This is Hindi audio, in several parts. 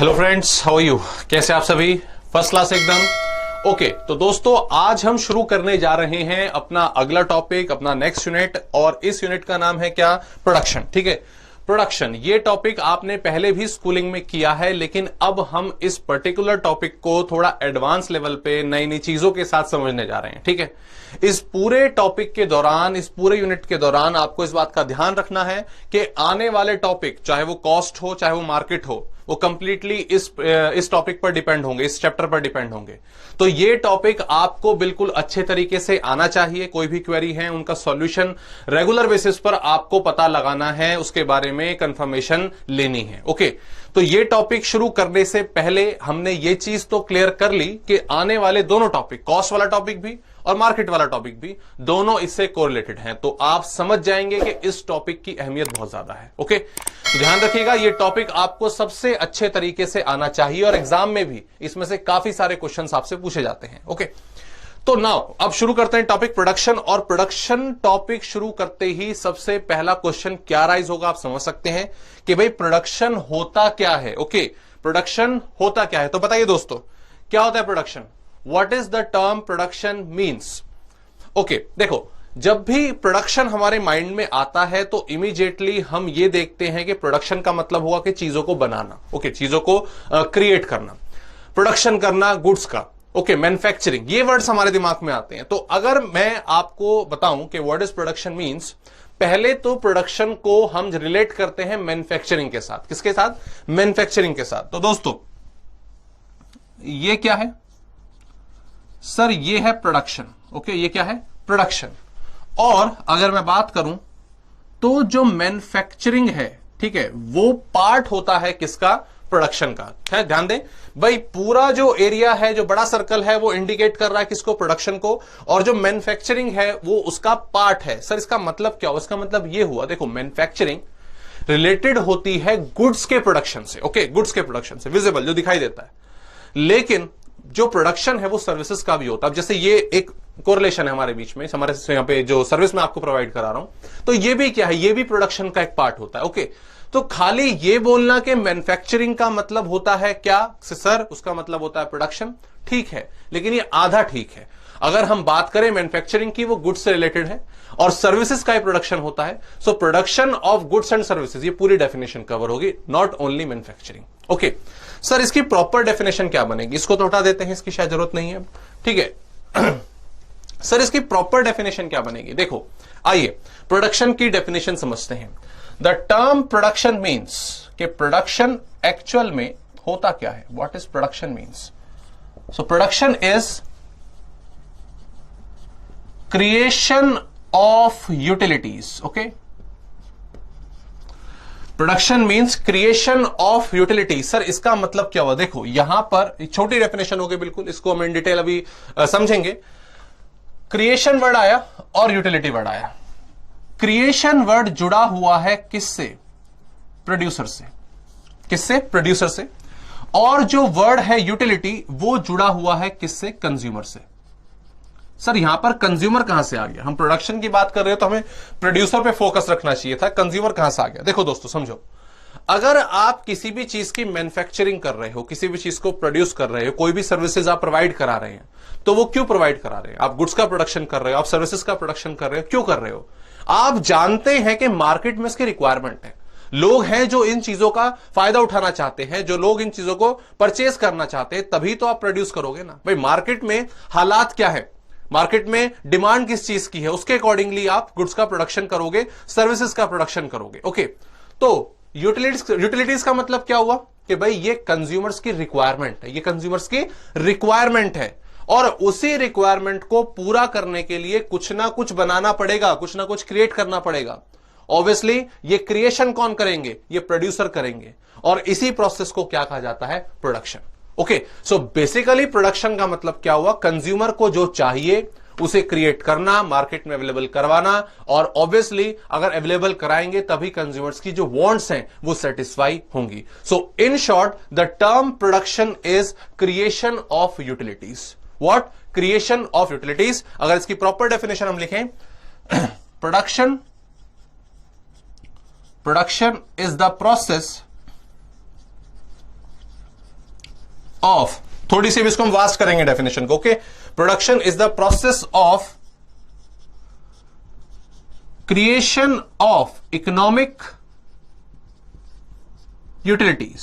Hello friends, how are you? कैसे आप सभी? फर्स्ट क्लास एकदम। ओके, तो दोस्तों आज हम शुरू करने जा रहे हैं अपना अगला टॉपिक, अपना नेक्स्ट यूनिट, और इस यूनिट का नाम है क्या? प्रोडक्शन। ठीक है, प्रोडक्शन। ये टॉपिक आपने पहले भी स्कूलिंग में किया है, लेकिन अब हम इस पर्टिकुलर टॉपिक को थोड़ा एडवांस लेवल पे नई नई चीजों के साथ समझने जा रहे हैं। ठीक है, इस पूरे टॉपिक के दौरान, इस पूरे यूनिट के दौरान आपको इस बात का ध्यान रखना है कि आने वाले टॉपिक, चाहे वो कॉस्ट हो चाहे वो मार्केट हो, वो कंप्लीटली इस टॉपिक पर डिपेंड होंगे, इस चैप्टर पर डिपेंड होंगे। तो ये टॉपिक आपको बिल्कुल अच्छे तरीके से आना चाहिए। कोई भी क्वेरी है उनका सॉल्यूशन रेगुलर बेसिस पर आपको पता लगाना है, उसके बारे में कंफर्मेशन लेनी है। ओके, तो ये टॉपिक शुरू करने से पहले हमने ये चीज तो क्लियर कर ली कि आने वाले दोनों टॉपिक, कॉस्ट वाला टॉपिक भी और मार्केट वाला टॉपिक भी, दोनों इससे कोरिलेटेड हैं। तो आप समझ जाएंगे कि इस टॉपिक की अहमियत बहुत ज्यादा है। ओके, तो ध्यान रखिएगा, ये टॉपिक आपको सबसे अच्छे तरीके से आना चाहिए और एग्जाम में भी इसमें से काफी सारे क्वेश्चंस आपसे पूछे जाते हैं। ओके, तो नाउ अब शुरू करते हैं टॉपिक प्रोडक्शन। और प्रोडक्शन टॉपिक शुरू करते ही सबसे पहला क्वेश्चन क्या राइज होगा, आप समझ सकते हैं कि भाई प्रोडक्शन होता क्या है। ओके, प्रोडक्शन होता क्या है? तो बताइए दोस्तों, क्या होता है production? What is the term production means? Okay, देखो, जब भी प्रोडक्शन हमारे माइंड में आता है तो इमीडिएटली हम ये देखते हैं कि प्रोडक्शन का मतलब हुआ कि चीजों को बनाना। ओके, चीजों को क्रिएट करना, प्रोडक्शन करना गुड्स का। ओके, मैन्युफैक्चरिंग, ये वर्ड्स हमारे दिमाग में आते हैं। तो अगर मैं आपको बताऊं कि व्हाट इज प्रोडक्शन मीन्स, पहले तो प्रोडक्शन को हम रिलेट करते हैं मैन्युफैक्चरिंग के साथ। किसके साथ? मैन्युफैक्चरिंग के साथ। तो दोस्तों ये क्या है सर? ये है प्रोडक्शन। ओके, ये क्या है? प्रोडक्शन। और अगर मैं बात करूं तो जो मैन्युफैक्चरिंग है, ठीक है, वो पार्ट होता है किसका? प्रोडक्शन का। है, ध्यान दें भाई, पूरा जो एरिया है, जो बड़ा सर्कल है, वो इंडिकेट कर रहा है किसको? प्रोडक्शन को। और जो मैन्युफैक्चरिंग है वो उसका पार्ट है। सर इसका मतलब क्या हुआ? इसका मतलब ये हुआ, देखो, मैन्युफैक्चरिंग रिलेटेड होती है गुड्स के प्रोडक्शन से। ओके, गुड्स के प्रोडक्शन से, विजिबल जो दिखाई देता है। लेकिन जो प्रोडक्शन है वो सर्विसेज का भी होता है। अब जैसे ये एक कोरिलेशन है हमारे बीच में, हमारे यहाँ पे जो सर्विस मैं आपको प्रोवाइड करा रहा हूं, तो ये भी क्या है? ये भी प्रोडक्शन का एक पार्ट होता है। ओके, तो खाली ये बोलना कि मैन्युफैक्चरिंग का मतलब होता है क्या सर? उसका मतलब होता है प्रोडक्शन, ठीक है, लेकिन ये आधा ठीक है। अगर हम बात करें मैन्युफैक्चरिंग की, वो गुड्स से रिलेटेड है और सर्विसेज का ही प्रोडक्शन होता है। So production of goods and services, ये पूरी डेफिनेशन कवर होगी, not only manufacturing. Okay sir, इसकी प्रॉपर डेफिनेशन क्या बनेगी? इसको तो हटा देते हैं, इसकी शायद जरूरत नहीं है। ठीक है सर, इसकी प्रॉपर डेफिनेशन क्या बनेगी? देखो, आइए प्रोडक्शन की डेफिनेशन समझते हैं। द टर्म प्रोडक्शन मीन्स, कि प्रोडक्शन एक्चुअल में होता क्या है? What is production means? So production is creation of utilities. Okay, production means creation of utility. Sir इसका मतलब क्या हुआ? देखो, यहां पर छोटी डेफिनेशन होगी बिल्कुल, इसको हम इन डिटेल अभी समझेंगे। क्रिएशन वर्ड आया और यूटिलिटी वर्ड आया। क्रिएशन वर्ड जुड़ा हुआ है किससे? प्रोड्यूसर से। किससे? प्रोड्यूसर से। और जो वर्ड है यूटिलिटी, वो जुड़ा हुआ है किससे? कंज्यूमर से। सर यहां पर कंज्यूमर कहां से आ गया? हम प्रोडक्शन की बात कर रहे हो तो हमें प्रोड्यूसर पे फोकस रखना चाहिए था, कंज्यूमर कहां से आ गया? देखो दोस्तों समझो, अगर आप किसी भी चीज की मैन्युफैक्चरिंग कर रहे हो, किसी भी चीज को प्रोड्यूस कर रहे हो, कोई भी सर्विसेज आप प्रोवाइड करा रहे हैं, तो वो क्यों प्रोवाइड करा रहे हैं? आप गुड्स का प्रोडक्शन कर रहे हो, आप सर्विसेज का प्रोडक्शन कर रहे हो, क्यों कर रहे हो? आप जानते हैं कि मार्केट में इसकी रिक्वायरमेंट है, लोग हैं जो इन चीजों का फायदा उठाना चाहते हैं, जो लोग इन चीजों को परचेज करना चाहते हैं, तभी तो आप प्रोड्यूस करोगे ना भाई। मार्केट में हालात क्या है, मार्केट में डिमांड किस चीज की है, उसके अकॉर्डिंगली आप गुड्स का प्रोडक्शन करोगे, सर्विसेज का प्रोडक्शन करोगे। ओके, तो यूटिलिटीज का मतलब क्या हुआ? कि भाई ये कंज्यूमर्स की रिक्वायरमेंट है, ये कंज्यूमर्स की रिक्वायरमेंट है, और उसी रिक्वायरमेंट को पूरा करने के लिए कुछ ना कुछ बनाना पड़ेगा, कुछ ना कुछ क्रिएट करना पड़ेगा। ऑब्वियसली ये क्रिएशन कौन करेंगे? ये प्रोड्यूसर करेंगे, और इसी प्रोसेस को क्या कहा जाता है? Production. Okay, so basically production का मतलब क्या हुआ? कंज्यूमर को जो चाहिए उसे क्रिएट करना, मार्केट में अवेलेबल करवाना, और ऑब्वियसली अगर अवेलेबल कराएंगे तभी कंज्यूमर्स की जो वांट्स हैं वो सेटिस्फाई होंगी। So in short, the term production is creation of utilities. What? Creation of utilities. अगर इसकी प्रॉपर डेफिनेशन हम लिखें, production is the process of, थोड़ी सी भी इसको हम वास्ट करेंगे डेफिनेशन को, okay. Production is the process of creation of economic utilities,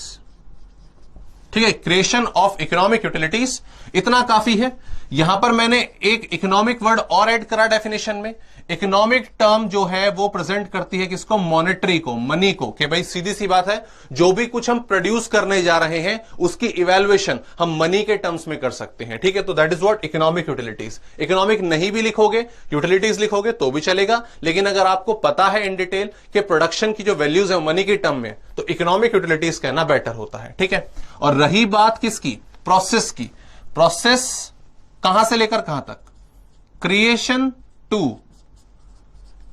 ठीक है, क्रिएशन ऑफ इकोनॉमिक यूटिलिटीज, इतना काफी है। यहां पर मैंने एक इकोनॉमिक वर्ड और ऐड करा डेफिनेशन में। इकोनॉमिक टर्म जो है वो प्रेजेंट करती है किसको, मॉनेटरी को, मनी को, कि भाई सीधी सी बात है, जो भी कुछ हम प्रोड्यूस करने जा रहे हैं उसकी इवैल्यूएशन हम मनी के टर्म्स में कर सकते हैं, ठीक है। तो that is what economic utilities. Economic नहीं भी लिखोगे, यूटिलिटीज लिखोगे तो भी चलेगा, लेकिन अगर आपको पता है इन डिटेल कि प्रोडक्शन की जो वैल्यूज है मनी के टर्म में, तो इकोनॉमिक यूटिलिटीज कहना बेटर होता है, ठीक है। और रही बात किसकी, प्रोसेस की, प्रोसेस कहां से लेकर कहां तक, creation to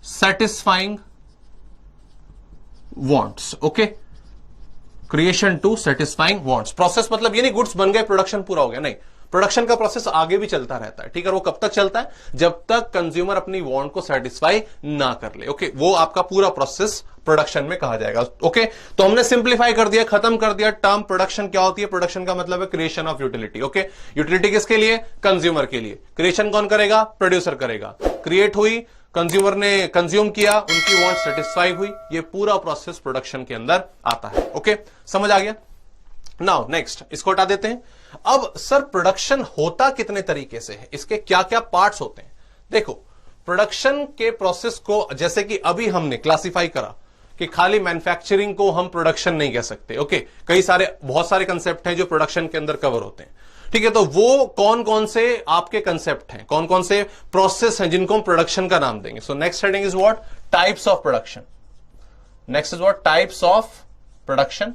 satisfying wants, okay, creation to satisfying wants. Process मतलब ये नहीं गुड्स बन गए प्रोडक्शन पूरा हो गया, नहीं, प्रोडक्शन का प्रोसेस आगे भी चलता रहता है, ठीक है। वो कब तक चलता है, जब तक कंज्यूमर अपनी वांट को सेटिस्फाई ना कर ले, ओके। वो आपका पूरा प्रोसेस प्रोडक्शन में कहा जाएगा, ओके। तो हमने सिंप्लीफाई कर दिया, खत्म कर दिया टर्म प्रोडक्शन क्या होती है। प्रोडक्शन का मतलब है creation of utility, okay. Utility किसके लिए, कंज्यूमर के लिए। क्रिएशन कौन करेगा, प्रोड्यूसर करेगा। क्रिएट हुई, कंज्यूमर ने कंज्यूम किया, उनकी वांट सेटिस्फाई हुई, ये पूरा प्रोसेस प्रोडक्शन के अंदर आता है, ओके। समझ आ गया। नाउ नेक्स्ट, इसको हटा देते हैं। अब सर प्रोडक्शन होता कितने तरीके से है, इसके क्या क्या पार्ट्स होते हैं। देखो, प्रोडक्शन के प्रोसेस को जैसे कि अभी हमने क्लासिफाई करा कि खाली मैन्युफैक्चरिंग को हम प्रोडक्शन नहीं कह सकते, ओके। कई सारे, बहुत सारे कंसेप्ट हैं जो प्रोडक्शन के अंदर कवर होते हैं, ठीक है। तो वो कौन कौन से आपके कंसेप्ट हैं, कौन कौन से प्रोसेस हैं जिनको हम प्रोडक्शन का नाम देंगे। So next heading is what, types of production. Next is what, types of production,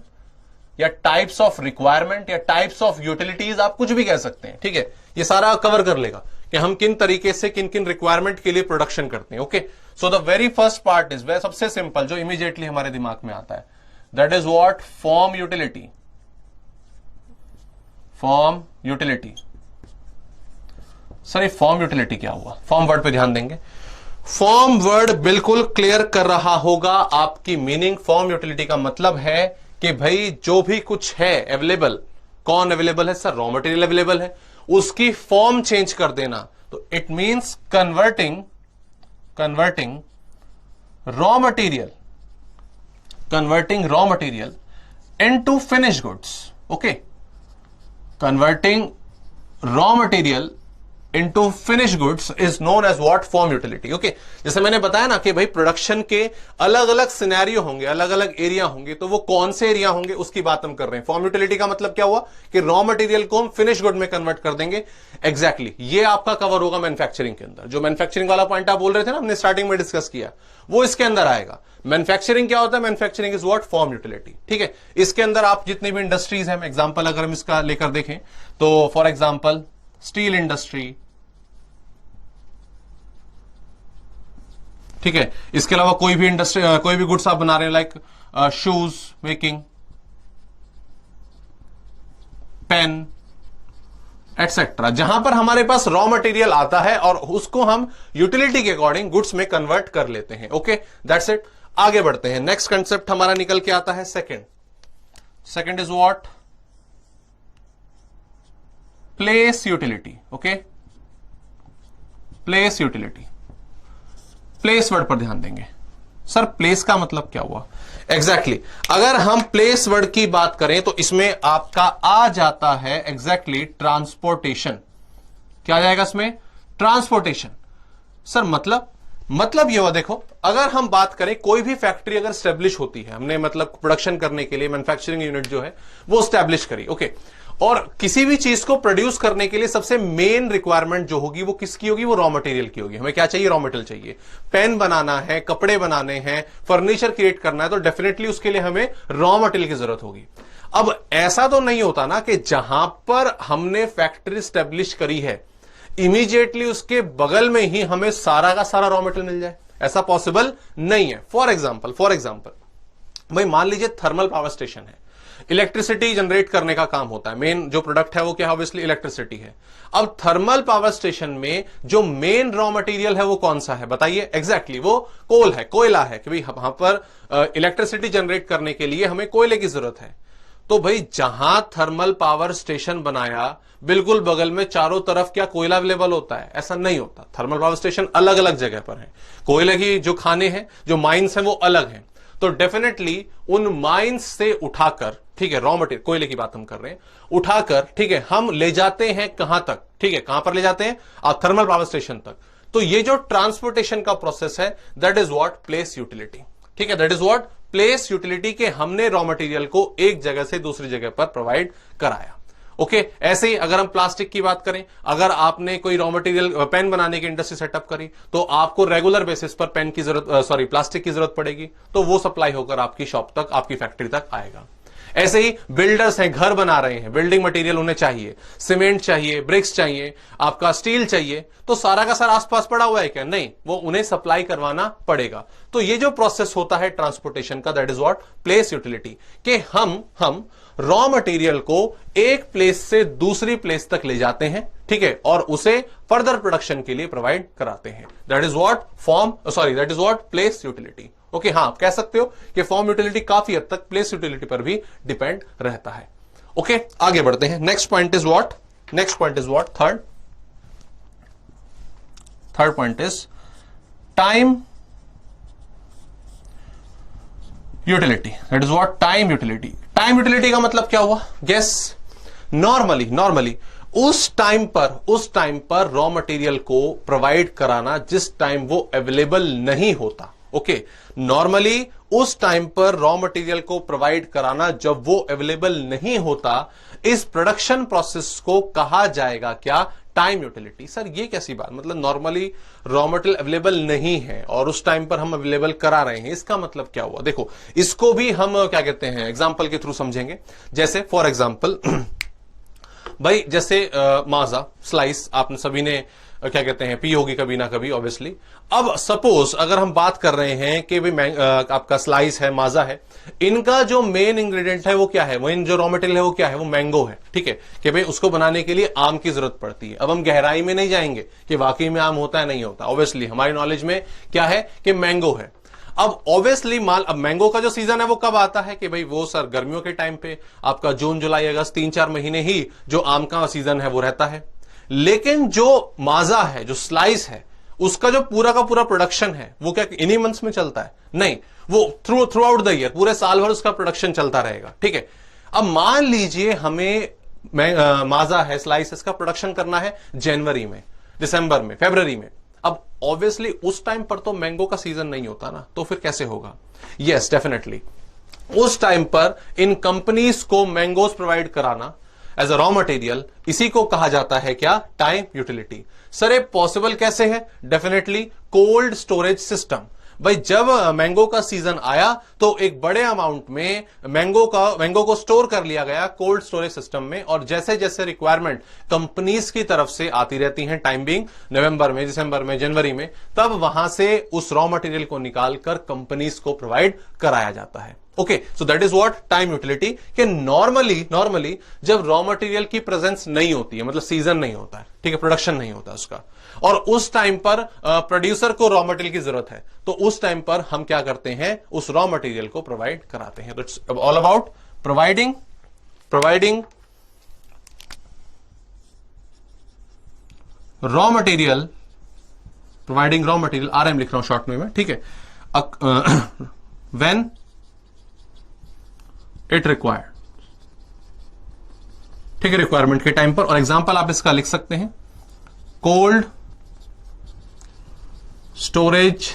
या टाइप्स ऑफ रिक्वायरमेंट, या टाइप्स ऑफ यूटिलिटीज, आप कुछ भी कह सकते हैं, ठीक है। ये सारा कवर कर लेगा कि हम किन तरीके से किन किन रिक्वायरमेंट के लिए प्रोडक्शन करते हैं, okay. So the very first part is, वह सबसे सिंपल जो इमीडिएटली हमारे दिमाग में आता है, that is what, form utility. Form utility, sir ये फॉर्म यूटिलिटी क्या हुआ, फॉर्म वर्ड पे ध्यान देंगे। फॉर्म वर्ड बिल्कुल क्लियर कर रहा होगा आपकी मीनिंग। फॉर्म यूटिलिटी का मतलब है कि भाई जो भी कुछ है अवेलेबल, कौन अवेलेबल है, सर रॉ मटेरियल अवेलेबल है, उसकी फॉर्म चेंज कर देना। तो it means converting raw material into finish goods, okay. Converting raw material into finish goods is known as what, form utility, okay. जैसे मैंने बताया ना कि भाई प्रोडक्शन के अलग अलग सिनेरियो होंगे, अलग अलग एरिया होंगे, तो वो कौन से एरिया होंगे उसकी बात हम कर रहे हैं। फॉर्म यूटिलिटी का मतलब क्या हुआ कि रॉ मटेरियल को हम फिनिश गुड में कन्वर्ट कर देंगे, एग्जैक्टली। ये आपका कवर होगा मैन्युफैक्चरिंग के अंदर। जो मैन्युफैक्चरिंग वाला पॉइंट आप बोल रहे थे ना, हमने स्टार्टिंग में डिस्कस किया, वो इसके अंदर आएगा। मैन्युफैक्चरिंग क्या होता है, manufacturing is what, form utility, ठीक है। इसके अंदर आप जितनी भी इंडस्ट्रीज हैं, एग्जांपल अगर हम इसका लेकर देखें तो फॉर एग्जांपल स्टील इंडस्ट्री, ठीक है। इसके अलावा कोई भी इंडस्ट्री, कोई भी गुड्स आप बना रहे हैं, like shoes making, pen etcetera, जहां पर हमारे पास रॉ मटेरियल आता है और उसको हम यूटिलिटी के अकॉर्डिंग गुड्स में कन्वर्ट कर लेते हैं, ओके। That's it. आगे बढ़ते हैं। नेक्स्ट कंसेप्ट हमारा निकल के आता है second is what, place utility, okay. Place utility, place word पर ध्यान देंगे। सर प्लेस का मतलब क्या हुआ, एग्जैक्टली अगर हम प्लेस वर्ड की बात करें तो इसमें आपका आ जाता है एग्जैक्टली ट्रांसपोर्टेशन। क्या आ जाएगा इसमें, ट्रांसपोर्टेशन। सर मतलब ये हुआ, देखो अगर हम बात करें कोई भी फैक्ट्री अगर स्टैब्लिश होती है, हमने मतलब प्रोडक्शन करने के लिए मैन्युफैक्चरिंग यूनिट जो है वो स्टैब्लिश करी, ओके। और किसी भी चीज को प्रोड्यूस करने के लिए सबसे मेन रिक्वायरमेंट जो होगी वो किसकी होगी, वो रॉ मटेरियल की होगी। हमें क्या चाहिए, रॉ मटेरियल चाहिए। पेन बनाना है, कपड़े बनाने हैं, फर्नीचर क्रिएट करना है, तो डेफिनेटली उसके लिए हमें रॉ मटेरियल की जरूरत होगी। अब ऐसा तो नहीं होता ना कि जहां पर हमने फैक्ट्री स्टैब्लिश करी है इमीडिएटली उसके बगल में ही हमें सारा का सारा रॉ मटेरियल मिल जाए, ऐसा पॉसिबल नहीं है। फॉर एग्जाम्पल भाई मान लीजिए थर्मल पावर स्टेशन है, इलेक्ट्रिसिटी जनरेट करने का काम होता है, मेन जो प्रोडक्ट है वो क्या, ऑब्वियसली इलेक्ट्रिसिटी है। अब थर्मल पावर स्टेशन में जो मेन रॉ मटेरियल है वो कौन सा है बताइए, एग्जैक्टली वो कोल है, कोयला है, कि भाई वहां पर इलेक्ट्रिसिटी जनरेट करने के लिए हमें कोयले की जरूरत है। तो भाई जहां थर्मल पावर स्टेशन बनाया बिल्कुल बगल में चारों तरफ क्या कोयला अवेलेबल होता है? ऐसा नहीं होता। थर्मल पावर स्टेशन अलग अलग जगह पर है। कोयले की जो खाने हैं, जो माइंस हैं, वो अलग हैं। तो डेफिनेटली उन माइंस से उठाकर, ठीक है, रॉ मटेरियल कोयले की बात हम कर रहे हैं, उठाकर, ठीक है, हम ले जाते हैं कहां तक? ठीक है, कहां पर ले जाते हैं? आप थर्मल पावर स्टेशन तक। तो ये जो ट्रांसपोर्टेशन का प्रोसेस है, that is what place utility. ठीक है, that is what place utility के हमने रॉ मटेरियल को एक जगह से दूसरी जगह पर प्रोवाइड कराया। ओके, ऐसे ही अगर हम प्लास्टिक की बात करें, अगर आपने कोई रॉ मटेरियल पेन बनाने की इंडस्ट्री सेटअप करी, तो आपको रेगुलर बेसिस पर पेन की जरूरत प्लास्टिक की जरूरत पड़ेगी, तो वो सप्लाई होकर आपकी शॉप तक, आपकी फैक्ट्री तक आएगा। ऐसे ही बिल्डर्स हैं, घर बना रहे हैं, बिल्डिंग मटेरियल उन्हें चाहिए, सीमेंट चाहिए, ब्रिक्स चाहिए, आपका स्टील चाहिए, तो सारा का सारा आसपास पड़ा हुआ है क्या? नहीं, वो उन्हें सप्लाई करवाना पड़ेगा। तो ये जो प्रोसेस होता है ट्रांसपोर्टेशन का, that is what place utility, कि हम रॉ मटेरियल को एक प्लेस से दूसरी प्लेस तक ले जाते हैं, ठीक है, और उसे फर्दर प्रोडक्शन के लिए प्रोवाइड कराते हैं। That is what place utility. Okay, हाँ, आप कह सकते हो कि फॉर्म यूटिलिटी काफी हद तक प्लेस यूटिलिटी पर भी डिपेंड रहता है। ओके, आगे बढ़ते हैं। Next point is what third point is time utility. That is what time utility. Time utility का मतलब क्या हुआ? गेस। नॉर्मली उस टाइम पर रॉ मटेरियल को प्रोवाइड कराना जिस टाइम वो अवेलेबल नहीं होता। ओके, नॉर्मली उस टाइम पर रॉ मटेरियल को प्रोवाइड कराना जब वो अवेलेबल नहीं होता, इस प्रोडक्शन प्रोसेस को कहा जाएगा क्या? Time utility. सर ये कैसी बात? मतलब नॉर्मली रॉ मटेरियल अवेलेबल नहीं है और उस टाइम पर हम अवेलेबल करा रहे हैं, इसका मतलब क्या हुआ? देखो, इसको भी हम क्या कहते हैं, एग्जांपल के थ्रू समझेंगे। जैसे फॉर एग्जांपल भाई, जैसे माजा स्लाइस आपने सभी ने क्या कहते हैं, पी होगी कभी ना कभी, ऑब्वियसली। अब सपोज अगर हम बात कर रहे हैं कि भाई आपका स्लाइस है, माजा है, इनका जो मेन इंग्रेडिएंट है वो क्या है? मेन जो रॉ मटेरियल है वो क्या है? वो मैंगो है। ठीक है, कि भाई उसको बनाने के लिए आम की जरूरत पड़ती है। अब हम गहराई में नहीं जाएंगे कि वाकई में आम होता है नहीं होता। ऑब्वियसली हमारी नॉलेज में क्या है कि मैंगो है। अब ऑब्वियसली अब मैंगो का जो सीजन है वो कब आता है? कि भाई वो सर गर्मियों के टाइम पे, आपका जून जुलाई अगस्त 3-4 महीने ही जो आम का सीजन है वो रहता है। लेकिन जो माजा है, जो स्लाइस है, उसका जो पूरा का पूरा प्रोडक्शन है वो क्या इन्हीं मंथ्स में चलता है? नहीं, वो थ्रू आउट द ईयर, पूरे साल भर उसका प्रोडक्शन चलता रहेगा। ठीक है, अब मान लीजिए हमें माजा है, स्लाइस, इसका प्रोडक्शन करना है जनवरी में, दिसंबर में, फरवरी में। अब ऑब्वियसली उस टाइम पर तो मैंगो का सीजन नहीं होता ना, तो फिर कैसे होगा? यस, डेफिनेटली उस टाइम पर इन कंपनीज को मैंगोज प्रोवाइड कराना एज अ रॉ मटेरियल, इसी को कहा जाता है क्या? Time utility. सर ये पॉसिबल कैसे है? Definitely cold storage system. भाई जब मैंगो का सीजन आया तो एक बड़े अमाउंट में मैंगो को स्टोर कर लिया गया कोल्ड स्टोरेज सिस्टम में, और जैसे जैसे रिक्वायरमेंट कंपनीज की तरफ से आती रहती हैं, टाइम बिंग नवंबर में, दिसंबर में, जनवरी में, तब वहां से उस रॉ मटेरियल को निकालकर कंपनीज को प्रोवाइड कराया जाता है। Okay, so that is what time utility. कि नॉर्मली जब रॉ मटेरियल की प्रेजेंस नहीं होती है, मतलब सीजन नहीं होता है, ठीक है, प्रोडक्शन नहीं होता उसका, और उस टाइम पर प्रोड्यूसर को रॉ मटेरियल की जरूरत है, तो उस टाइम पर हम क्या करते हैं? उस रॉ मटेरियल को प्रोवाइड कराते हैं। तो it's all about providing raw material, RM लिख रहा हूं शॉर्ट में, ठीक है, व्हेन इट रिक्वायर्ड, ठीक है, रिक्वायरमेंट के टाइम पर। और एग्जांपल आप इसका लिख सकते हैं, cold storage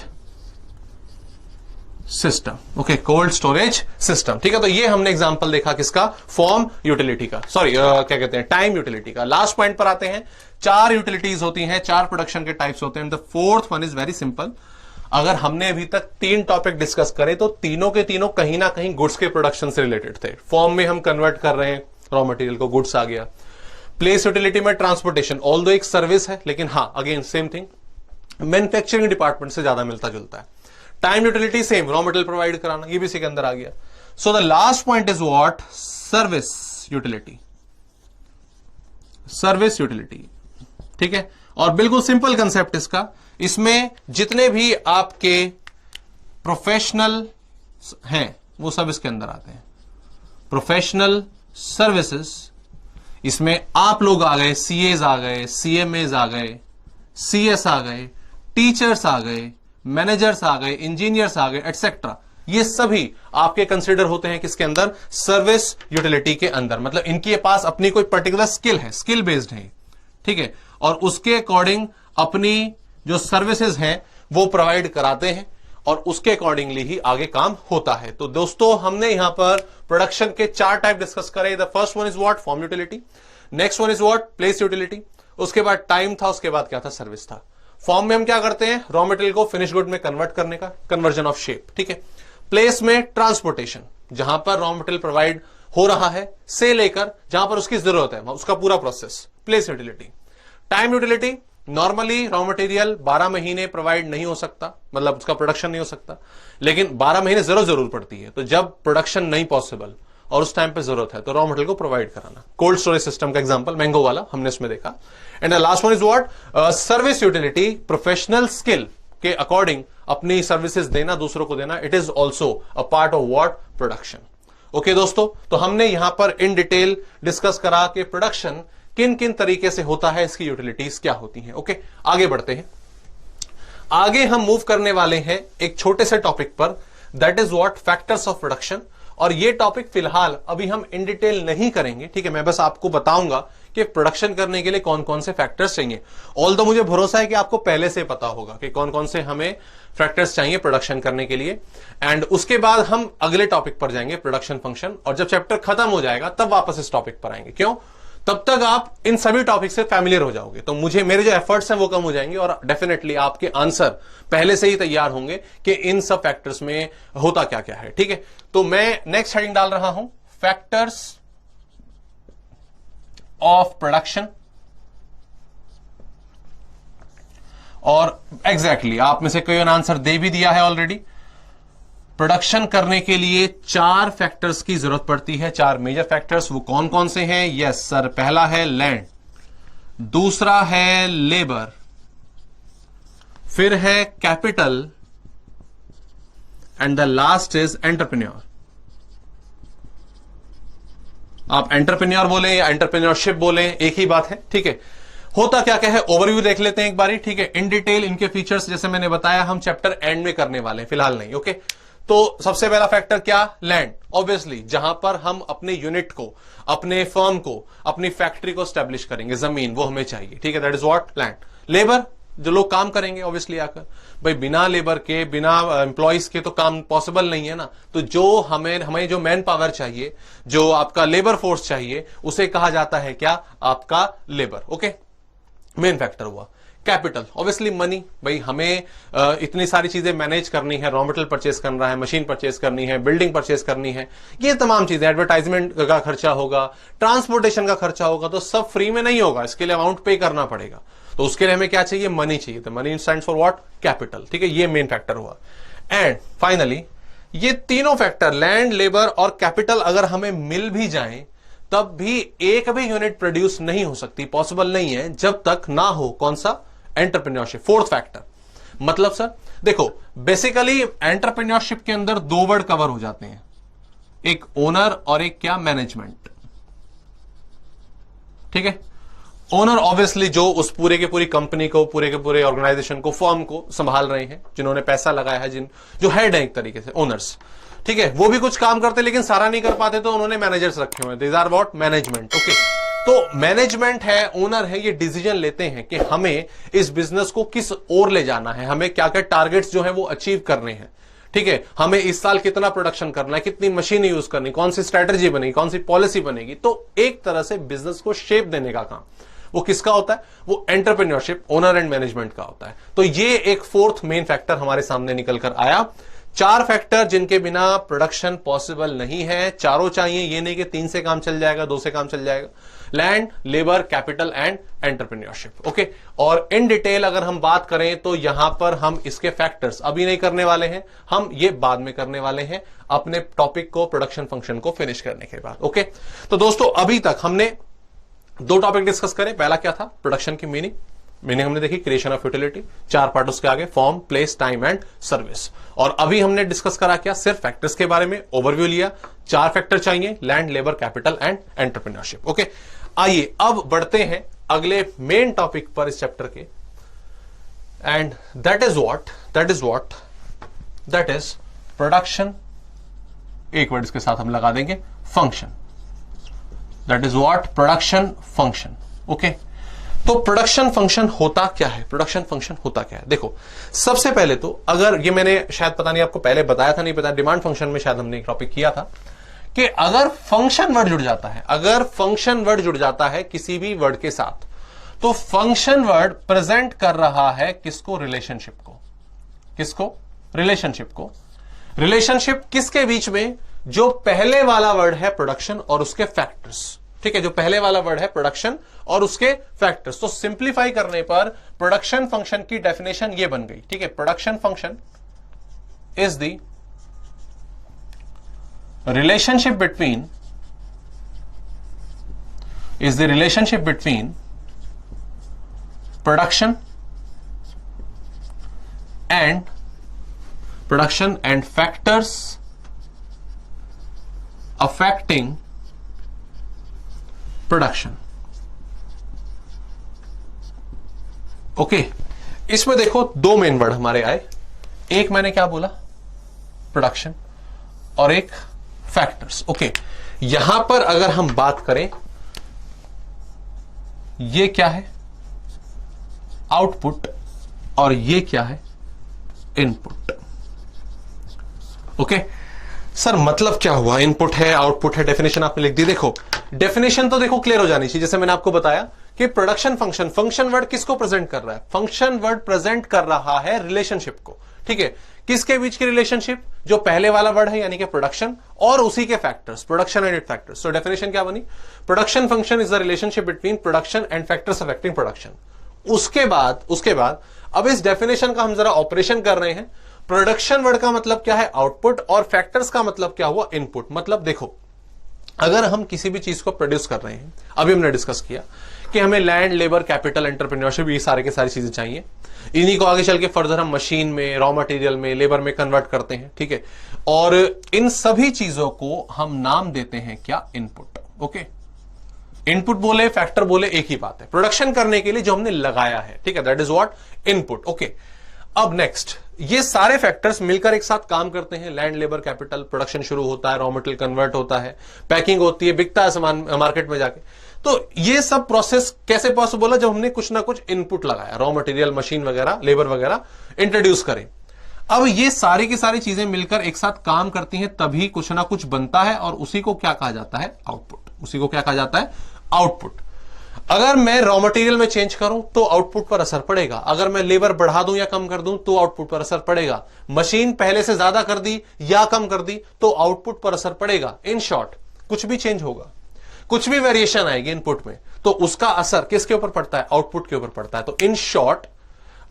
system. Okay, cold storage system, ठीक है। तो ये हमने एग्जांपल देखा किसका? फॉर्म यूटिलिटी का, सॉरी क्या कहते हैं, टाइम यूटिलिटी का। लास्ट पॉइंट पर आते हैं। 4 यूटिलिटीज होती हैं, 4 प्रोडक्शन के टाइप्स होते हैं। The fourth one is very simple. अगर हमने अभी तक 3 टॉपिक डिस्कस करे तो तीनों के तीनों कहीं ना कहीं गुड्स के प्रोडक्शन से रिलेटेड थे। फॉर्म में हम कन्वर्ट कर रहे हैं रॉ मटेरियल को, गुड्स आ गया। प्लेस यूटिलिटी में ट्रांसपोर्टेशन, ऑल्दो एक सर्विस है, लेकिन हाँ again same thing, manufacturing department से ज्यादा मिलता जुलता है। Time utility same, raw material provide कराना, ये भी इसी के अंदर आ गया। So the last point is what? Service utility. Service utility, ठीक है। और बिल्कुल सिंपल कंसेप्ट इसका, इसमें जितने भी आपके प्रोफेशनल हैं वो सब इसके अंदर आते हैं। प्रोफेशनल सर्विसेज, इसमें आप लोग आ गए, सीएज आ गए, सीएमएज आ गए, सीएस आ गए, टीचर्स आ गए, मैनेजर्स आ गए, इंजीनियर्स आ गए, एटसेट्रा। ये सभी आपके कंसिडर होते हैं किसके अंदर? सर्विस यूटिलिटी के अंदर। मतलब इनके पास अपनी कोई पर्टिकुलर स्किल है, स्किल बेस्ड है, ठीक है, और उसके अकॉर्डिंग अपनी जो सर्विसेज हैं वो प्रोवाइड कराते हैं और उसके अकॉर्डिंगली ही आगे काम होता है। तो दोस्तों हमने यहां पर प्रोडक्शन के 4 टाइप डिस्कस करे। The first one is what? Form utility. Next one is what? Place utility. उसके बाद टाइम था, उसके बाद क्या था? सर्विस था। फॉर्म में हम क्या करते हैं? रॉ मटेरियल को फिनिश गुड में कन्वर्ट करने का, कन्वर्जन ऑफ शेप, ठीक है। प्लेस में ट्रांसपोर्टेशन, जहां पर रॉ मटेरियल प्रोवाइड हो रहा है से लेकर जहां पर उसकी जरूरत है, उसका पूरा process, place utility. Time utility, normally raw material 12 महीने प्रोवाइड नहीं हो सकता, मतलब उसका प्रोडक्शन नहीं हो सकता, लेकिन 12 महीने जरूर पड़ती है। तो जब प्रोडक्शन नहीं पॉसिबल और उस टाइम पे जरूरत है तो रॉ मटेरियल को प्रोवाइड कराना। कोल्ड स्टोरेज सिस्टम का एग्जांपल मैंगो वाला हमने इसमें देखा। And the last one is what? Service utility, professional skill के अकॉर्डिंग अपनी सर्विसेज देना, दूसरों को देना। It is also a part of what? Production. Okay दोस्तों, तो हमने यहां पर इन डिटेल डिस्कस करा कि प्रोडक्शन किन किन तरीके से होता है, इसकी यूटिलिटीज क्या होती हैं। ओके, आगे बढ़ते हैं। आगे हम मूव करने वाले हैं एक छोटे से टॉपिक पर, that is what? Factors of production. और ये टॉपिक फिलहाल अभी हम इन डिटेल नहीं करेंगे, ठीक है। मैं बस आपको बताऊंगा कि प्रोडक्शन करने के लिए कौन कौन से फैक्टर्स चाहिए। ऑल्दो मुझे भरोसा है कि आपको पहले से पता होगा कि कौन कौन से हमें फैक्टर्स चाहिए प्रोडक्शन करने के लिए। एंड उसके बाद हम अगले टॉपिक पर जाएंगे, प्रोडक्शन फंक्शन, और जब चैप्टर खत्म हो जाएगा तब वापस इस टॉपिक पर आएंगे। क्यों? तब तक आप इन सभी टॉपिक से फैमिलियर हो जाओगे, तो मेरे जो एफर्ट्स हैं वो कम हो जाएंगे और डेफिनेटली आपके आंसर पहले से ही तैयार होंगे कि इन सब फैक्टर्स में होता क्या क्या है, ठीक है। तो मैं नेक्स्ट हेडिंग डाल रहा हूं, फैक्टर्स ऑफ प्रोडक्शन। और एग्जैक्टली आप में से कोई आंसर दे भी दिया है ऑलरेडी। प्रोडक्शन करने के लिए 4 फैक्टर्स की जरूरत पड़ती है, 4 मेजर फैक्टर्स। वो कौन कौन से हैं? यस सर, पहला है लैंड, दूसरा है लेबर, फिर है capital, and the last is entrepreneur. आप एंटरप्रेन्योर बोले या एंटरप्रेन्योरशिप बोले, एक ही बात है, ठीक है। होता क्या क्या है ओवरव्यू देख लेते हैं एक बारी, ठीक है। इन डिटेल इनके फीचर्स जैसे मैंने बताया हम चैप्टर एंड में करने वाले हैं, फिलहाल नहीं, ओके। तो सबसे पहला फैक्टर क्या? लैंड। ऑब्वियसली जहां पर हम अपने यूनिट को, अपने फर्म को, अपनी फैक्ट्री को स्टैब्लिश करेंगे, जमीन वो हमें चाहिए, ठीक है, that is what? Land. Labour, जो लोग काम करेंगे ऑब्वियसली आकर, भाई बिना लेबर के, बिना एम्प्लॉइज के तो काम पॉसिबल नहीं है ना। तो जो हमें जो मैन पावर चाहिए, जो आपका लेबर फोर्स चाहिए, उसे कहा जाता है क्या? आपका लेबर, ओके। मेन फैक्टर हुआ। कैपिटल, ऑब्वियसली मनी, भाई हमें इतनी सारी चीजें मैनेज करनी है, रॉ मटेरियल परचेस करना है, मशीन परचेस करनी है, बिल्डिंग परचेस करनी है, ये तमाम चीजें, एडवर्टाइजमेंट का खर्चा होगा, ट्रांसपोर्टेशन का खर्चा होगा, तो सब फ्री में नहीं होगा, इसके लिए अमाउंट पे करना पड़ेगा। तो उसके लिए हमें क्या चाहिए? मनी चाहिए। तो money stands for what? Capital, ठीक है, ये मेन फैक्टर हुआ। एंड फाइनली ये तीनों फैक्टर, लैंड, लेबर और कैपिटल, अगर हमें मिल भी जाए तब भी एक भी यूनिट प्रोड्यूस नहीं हो सकती, पॉसिबल नहीं है, जब तक ना हो कौन सा? Entrepreneurship, fourth factor. मतलब सर देखो, बेसिकली एंटरप्रेन्योरशिप के अंदर 2 वर्ड कवर हो जाते हैं, एक ओनर और एक क्या? मैनेजमेंट, ठीक है। ओनर ऑब्वियसली जो उस पूरे के पूरी कंपनी को, पूरे के पूरे ऑर्गेनाइजेशन को, फर्म को संभाल रहे हैं, जिन्होंने पैसा लगाया है, जो हेड है एक तरीके से, ओनर्स, ठीक है। वो भी कुछ काम करते लेकिन सारा नहीं कर पाते, तो उन्होंने मैनेजर्स रखे हुए हैं, these are what? Management, okay. तो मैनेजमेंट है, ओनर है, ये डिसीजन लेते हैं कि हमें इस बिजनेस को किस ओर ले जाना है, हमें क्या क्या टारगेट्स जो है वो अचीव करने हैं, ठीक है। हमें इस साल कितना प्रोडक्शन करना है, कितनी मशीन यूज करनी, कौन सी स्ट्रेटजी बनेगी, कौन सी पॉलिसी बनेगी। तो एक तरह से बिजनेस को शेप देने का काम वो किसका होता है? वो एंटरप्रेन्योरशिप, ओनर एंड मैनेजमेंट का होता है। तो ये एक फोर्थ मेन फैक्टर हमारे सामने निकल कर आया। 4 फैक्टर जिनके बिना प्रोडक्शन पॉसिबल नहीं है, चारों चाहिए, ये नहीं कि 3 से काम चल जाएगा, 2 से काम चल जाएगा। Land, labour, capital and entrepreneurship, okay. और इन डिटेल अगर हम बात करें तो यहां पर हम इसके फैक्टर्स अभी नहीं करने वाले हैं, हम ये बाद में करने वाले हैं, अपने टॉपिक को, प्रोडक्शन फंक्शन को फिनिश करने के बाद, ओके। तो दोस्तों अभी तक हमने 2 टॉपिक डिस्कस करें। पहला क्या था? प्रोडक्शन की मीनिंग, मीनिंग हमने देखी क्रिएशन ऑफ यूटिलिटी, 4 पार्ट उसके आगे, form, place, time and service. और अभी हमने डिस्कस करा क्या, सिर्फ फैक्टर्स के बारे में ओवरव्यू लिया। 4 फैक्टर चाहिए, land, labour, capital and entrepreneurship. Okay, आइए अब बढ़ते हैं अगले मेन टॉपिक पर इस चैप्टर के, एंड दैट इज प्रोडक्शन। एक वर्ड इसके साथ हम लगा देंगे, function. That is what, production function. Okay, तो प्रोडक्शन फंक्शन होता क्या है, प्रोडक्शन फंक्शन होता क्या है? देखो, सबसे पहले तो अगर ये मैंने शायद पता नहीं आपको पहले बताया था, नहीं बताया, डिमांड फंक्शन में शायद हमने एक टॉपिक किया था कि अगर फंक्शन वर्ड जुड़ जाता है, अगर फंक्शन वर्ड जुड़ जाता है किसी भी वर्ड के साथ, तो फंक्शन वर्ड प्रेजेंट कर रहा है किसको, रिलेशनशिप को। किसको, रिलेशनशिप को। रिलेशनशिप किसके बीच में, जो पहले वाला वर्ड है प्रोडक्शन और उसके फैक्टर्स। ठीक है, जो पहले वाला वर्ड है प्रोडक्शन और उसके फैक्टर्स। तो सिंप्लीफाई करने पर प्रोडक्शन फंक्शन की डेफिनेशन ये बन गई। ठीक है, production function is the relationship between production and factors affecting production. Okay, इसमें देखो 2 मेन वर्ड हमारे आए। एक मैंने क्या बोला, प्रोडक्शन, और एक फैक्टर्स। ओके, यहां पर अगर हम बात करें, ये क्या है, आउटपुट, और ये क्या है, इनपुट। ओके सर, मतलब क्या हुआ, इनपुट है, आउटपुट है, डेफिनेशन आपने लिख दी। देखो, डेफिनेशन तो देखो क्लियर हो जानी चाहिए। जैसे मैंने आपको बताया कि प्रोडक्शन फंक्शन, फंक्शन वर्ड किसको प्रेजेंट कर रहा है, फंक्शन वर्ड प्रेजेंट कर रहा है रिलेशनशिप को। ठीक है, किसके बीच की रिलेशनशिप, जो पहले वाला वर्ड है यानी कि प्रोडक्शन और उसी के factors, production and it factors. तो डेफिनेशन क्या बनी, production function is the relationship between production and factors affecting production. उसके बाद अब इस डेफिनेशन का हम जरा ऑपरेशन कर रहे हैं। प्रोडक्शन वर्ड का मतलब क्या है, आउटपुट, और फैक्टर्स का मतलब क्या हुआ, इनपुट। मतलब देखो, अगर हम किसी भी चीज को प्रोड्यूस कर रहे हैं, अभी हमने डिस्कस किया कि हमें लैंड, लेबर, कैपिटल, एंटरप्रेन्योरशिप, ये सारे के सारी चीजें चाहिए। इन्हीं को आगे चल के फर्दर हम मशीन में, रॉ मटेरियल में, लेबर में कन्वर्ट करते हैं। ठीक है, और इन सभी चीजों को हम नाम देते हैं क्या, इनपुट। ओके, इनपुट बोले, फैक्टर बोले, एक ही बात है। प्रोडक्शन करने के लिए जो हमने लगाया है, ठीक है, that is what, input. Okay, अब नेक्स्ट, ये सारे फैक्टर्स मिलकर एक साथ काम करते हैं। लैंड, लेबर, कैपिटल, प्रोडक्शन शुरू होता है, रॉ मटेरियल कन्वर्ट होता है, पैकिंग होती है, बिकता है सामान मार्केट में जाके। तो ये सब प्रोसेस कैसे पॉसिबल है, जब हमने कुछ ना कुछ इनपुट लगाया, रॉ मटेरियल, मशीन वगैरह, लेबर वगैरह इंट्रोड्यूस करें। अब ये सारी की सारी चीजें मिलकर एक साथ काम करती हैं, तभी कुछ ना कुछ बनता है, और उसी को क्या कहा जाता है, आउटपुट। उसी को क्या कहा जाता है, आउटपुट। अगर मैं रॉ मटेरियल में चेंज करूं तो आउटपुट पर असर पड़ेगा, अगर मैं लेबर बढ़ा दूं या कम कर दूं तो आउटपुट पर असर पड़ेगा, मशीन पहले से ज्यादा कर दी या कम कर दी तो आउटपुट पर असर पड़ेगा। इन शॉर्ट, कुछ भी चेंज होगा, कुछ भी वेरिएशन आएगी इनपुट में, तो उसका असर किसके ऊपर पड़ता है, आउटपुट के ऊपर पड़ता है। तो in short,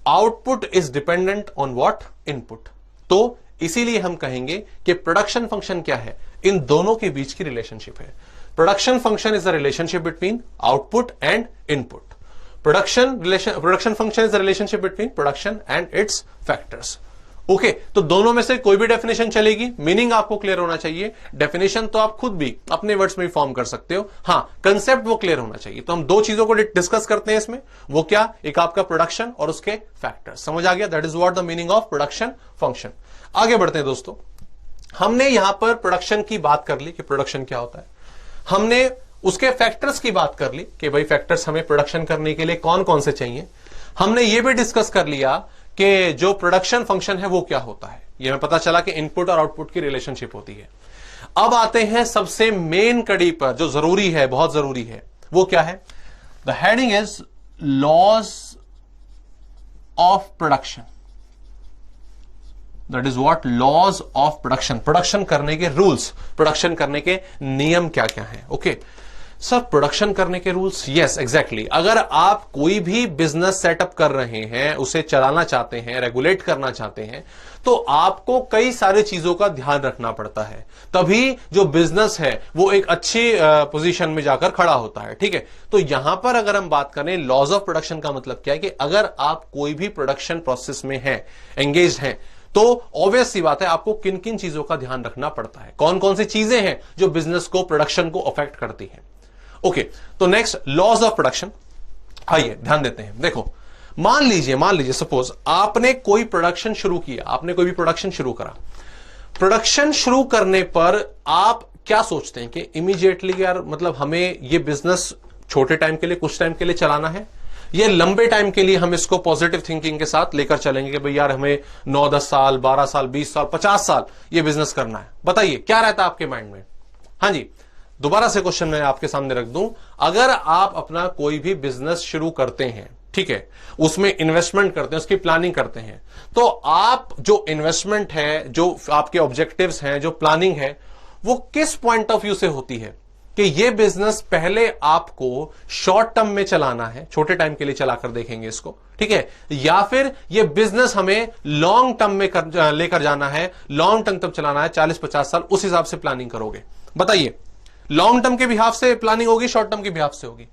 output is dependent on what, input. तो इसीलिए हम कहेंगे कि प्रोडक्शन फंक्शन क्या है, इन दोनों के बीच की रिलेशनशिप है। Production function is the relationship between output and input. Production function is the relationship between production and it's factors. Okay, तो दोनों में से कोई भी डेफिनेशन चलेगी, मीनिंग आपको क्लियर होना चाहिए। डेफिनेशन तो आप खुद भी अपने वर्ड्स में फॉर्म कर सकते हो, हां, कंसेप्ट वो क्लियर होना चाहिए। तो हम 2 चीजों को डिस्कस करते हैं इसमें, वो क्या, एक आपका प्रोडक्शन और उसके फैक्टर्स। समझ आ गया, that is what the meaning of production function. आगे बढ़ते हैं दोस्तों, हमने यहां पर प्रोडक्शन की बात कर ली कि प्रोडक्शन क्या होता है, हमने उसके फैक्टर्स की बात कर ली कि भाई फैक्टर्स हमें प्रोडक्शन करने के लिए कौन कौन से चाहिए। हमने ये भी डिस्कस कर लिया कि जो प्रोडक्शन फंक्शन है वो क्या होता है, ये हमें पता चला कि इनपुट और आउटपुट की रिलेशनशिप होती है। अब आते हैं सबसे मेन कड़ी पर, जो जरूरी है, बहुत जरूरी है, वो क्या है, the heading is laws of production. That is what, laws of production. Production करने के रूल्स, प्रोडक्शन करने के नियम क्या क्या हैं। ओके, सर प्रोडक्शन करने के रूल्स, यस एग्जैक्टली। अगर आप कोई भी बिजनेस सेटअप कर रहे हैं, उसे चलाना चाहते हैं, रेगुलेट करना चाहते हैं, तो आपको कई सारी चीजों का ध्यान रखना पड़ता है, तभी जो बिजनेस है वो एक अच्छी पोजीशन में जाकर खड़ा होता है। ठीक है, तो यहां पर अगर हम बात करें लॉज ऑफ प्रोडक्शन का मतलब क्या है कि अगर आप कोई भी प्रोडक्शन प्रोसेस में हैं, एंगेज हैं, तो ऑब्वियस सी बात है आपको किन किन चीजों का ध्यान रखना पड़ता है, कौन कौन सी चीजें हैं जो बिजनेस को, प्रोडक्शन को अफेक्ट करती हैं। ओके, तो नेक्स्ट लॉज ऑफ प्रोडक्शन, आइए ध्यान देते हैं। देखो मान लीजिए सपोज आपने कोई प्रोडक्शन शुरू किया, आपने कोई भी प्रोडक्शन शुरू करा। प्रोडक्शन शुरू करने पर आप क्या सोचते हैं कि इमीडिएटली यार मतलब हमें ये बिजनेस छोटे टाइम के लिए, कुछ टाइम के लिए चलाना है, ये लंबे टाइम के लिए हम इसको पॉजिटिव थिंकिंग के साथ लेकर चलेंगे कि भाई यार हमें 9-10 साल, 12 साल, 20 साल, 50 साल ये बिजनेस करना है। बताइए क्या रहता है आपके माइंड में? हाँ जी, दोबारा से क्वेश्चन मैं आपके सामने रख दूं। अगर आप अपना कोई भी बिजनेस शुरू करते हैं, ठीक है, उसमें इन्वेस्टमेंट करते हैं, उसकी प्लानिंग करते हैं, तो आप जो इन्वेस्टमेंट है, जो आपके ऑब्जेक्टिव्स हैं, जो प्लानिंग है, वो किस पॉइंट ऑफ व्यू से होती है कि ये बिजनेस पहले आपको शॉर्ट टर्म में चलाना है, छोटे टाइम के लिए चलाकर देखेंगे इसको, ठीक है, या फिर ये बिजनेस हमें लॉन्ग टर्म में लेकर जाना है, लॉन्ग टर्म तक चलाना है, 40-50 साल, उस हिसाब से प्लानिंग करोगे। बताइए लॉन्ग टर्म के बिहाफ से प्लानिंग होगी, शॉर्ट टर्म के बिहाफ से होगी?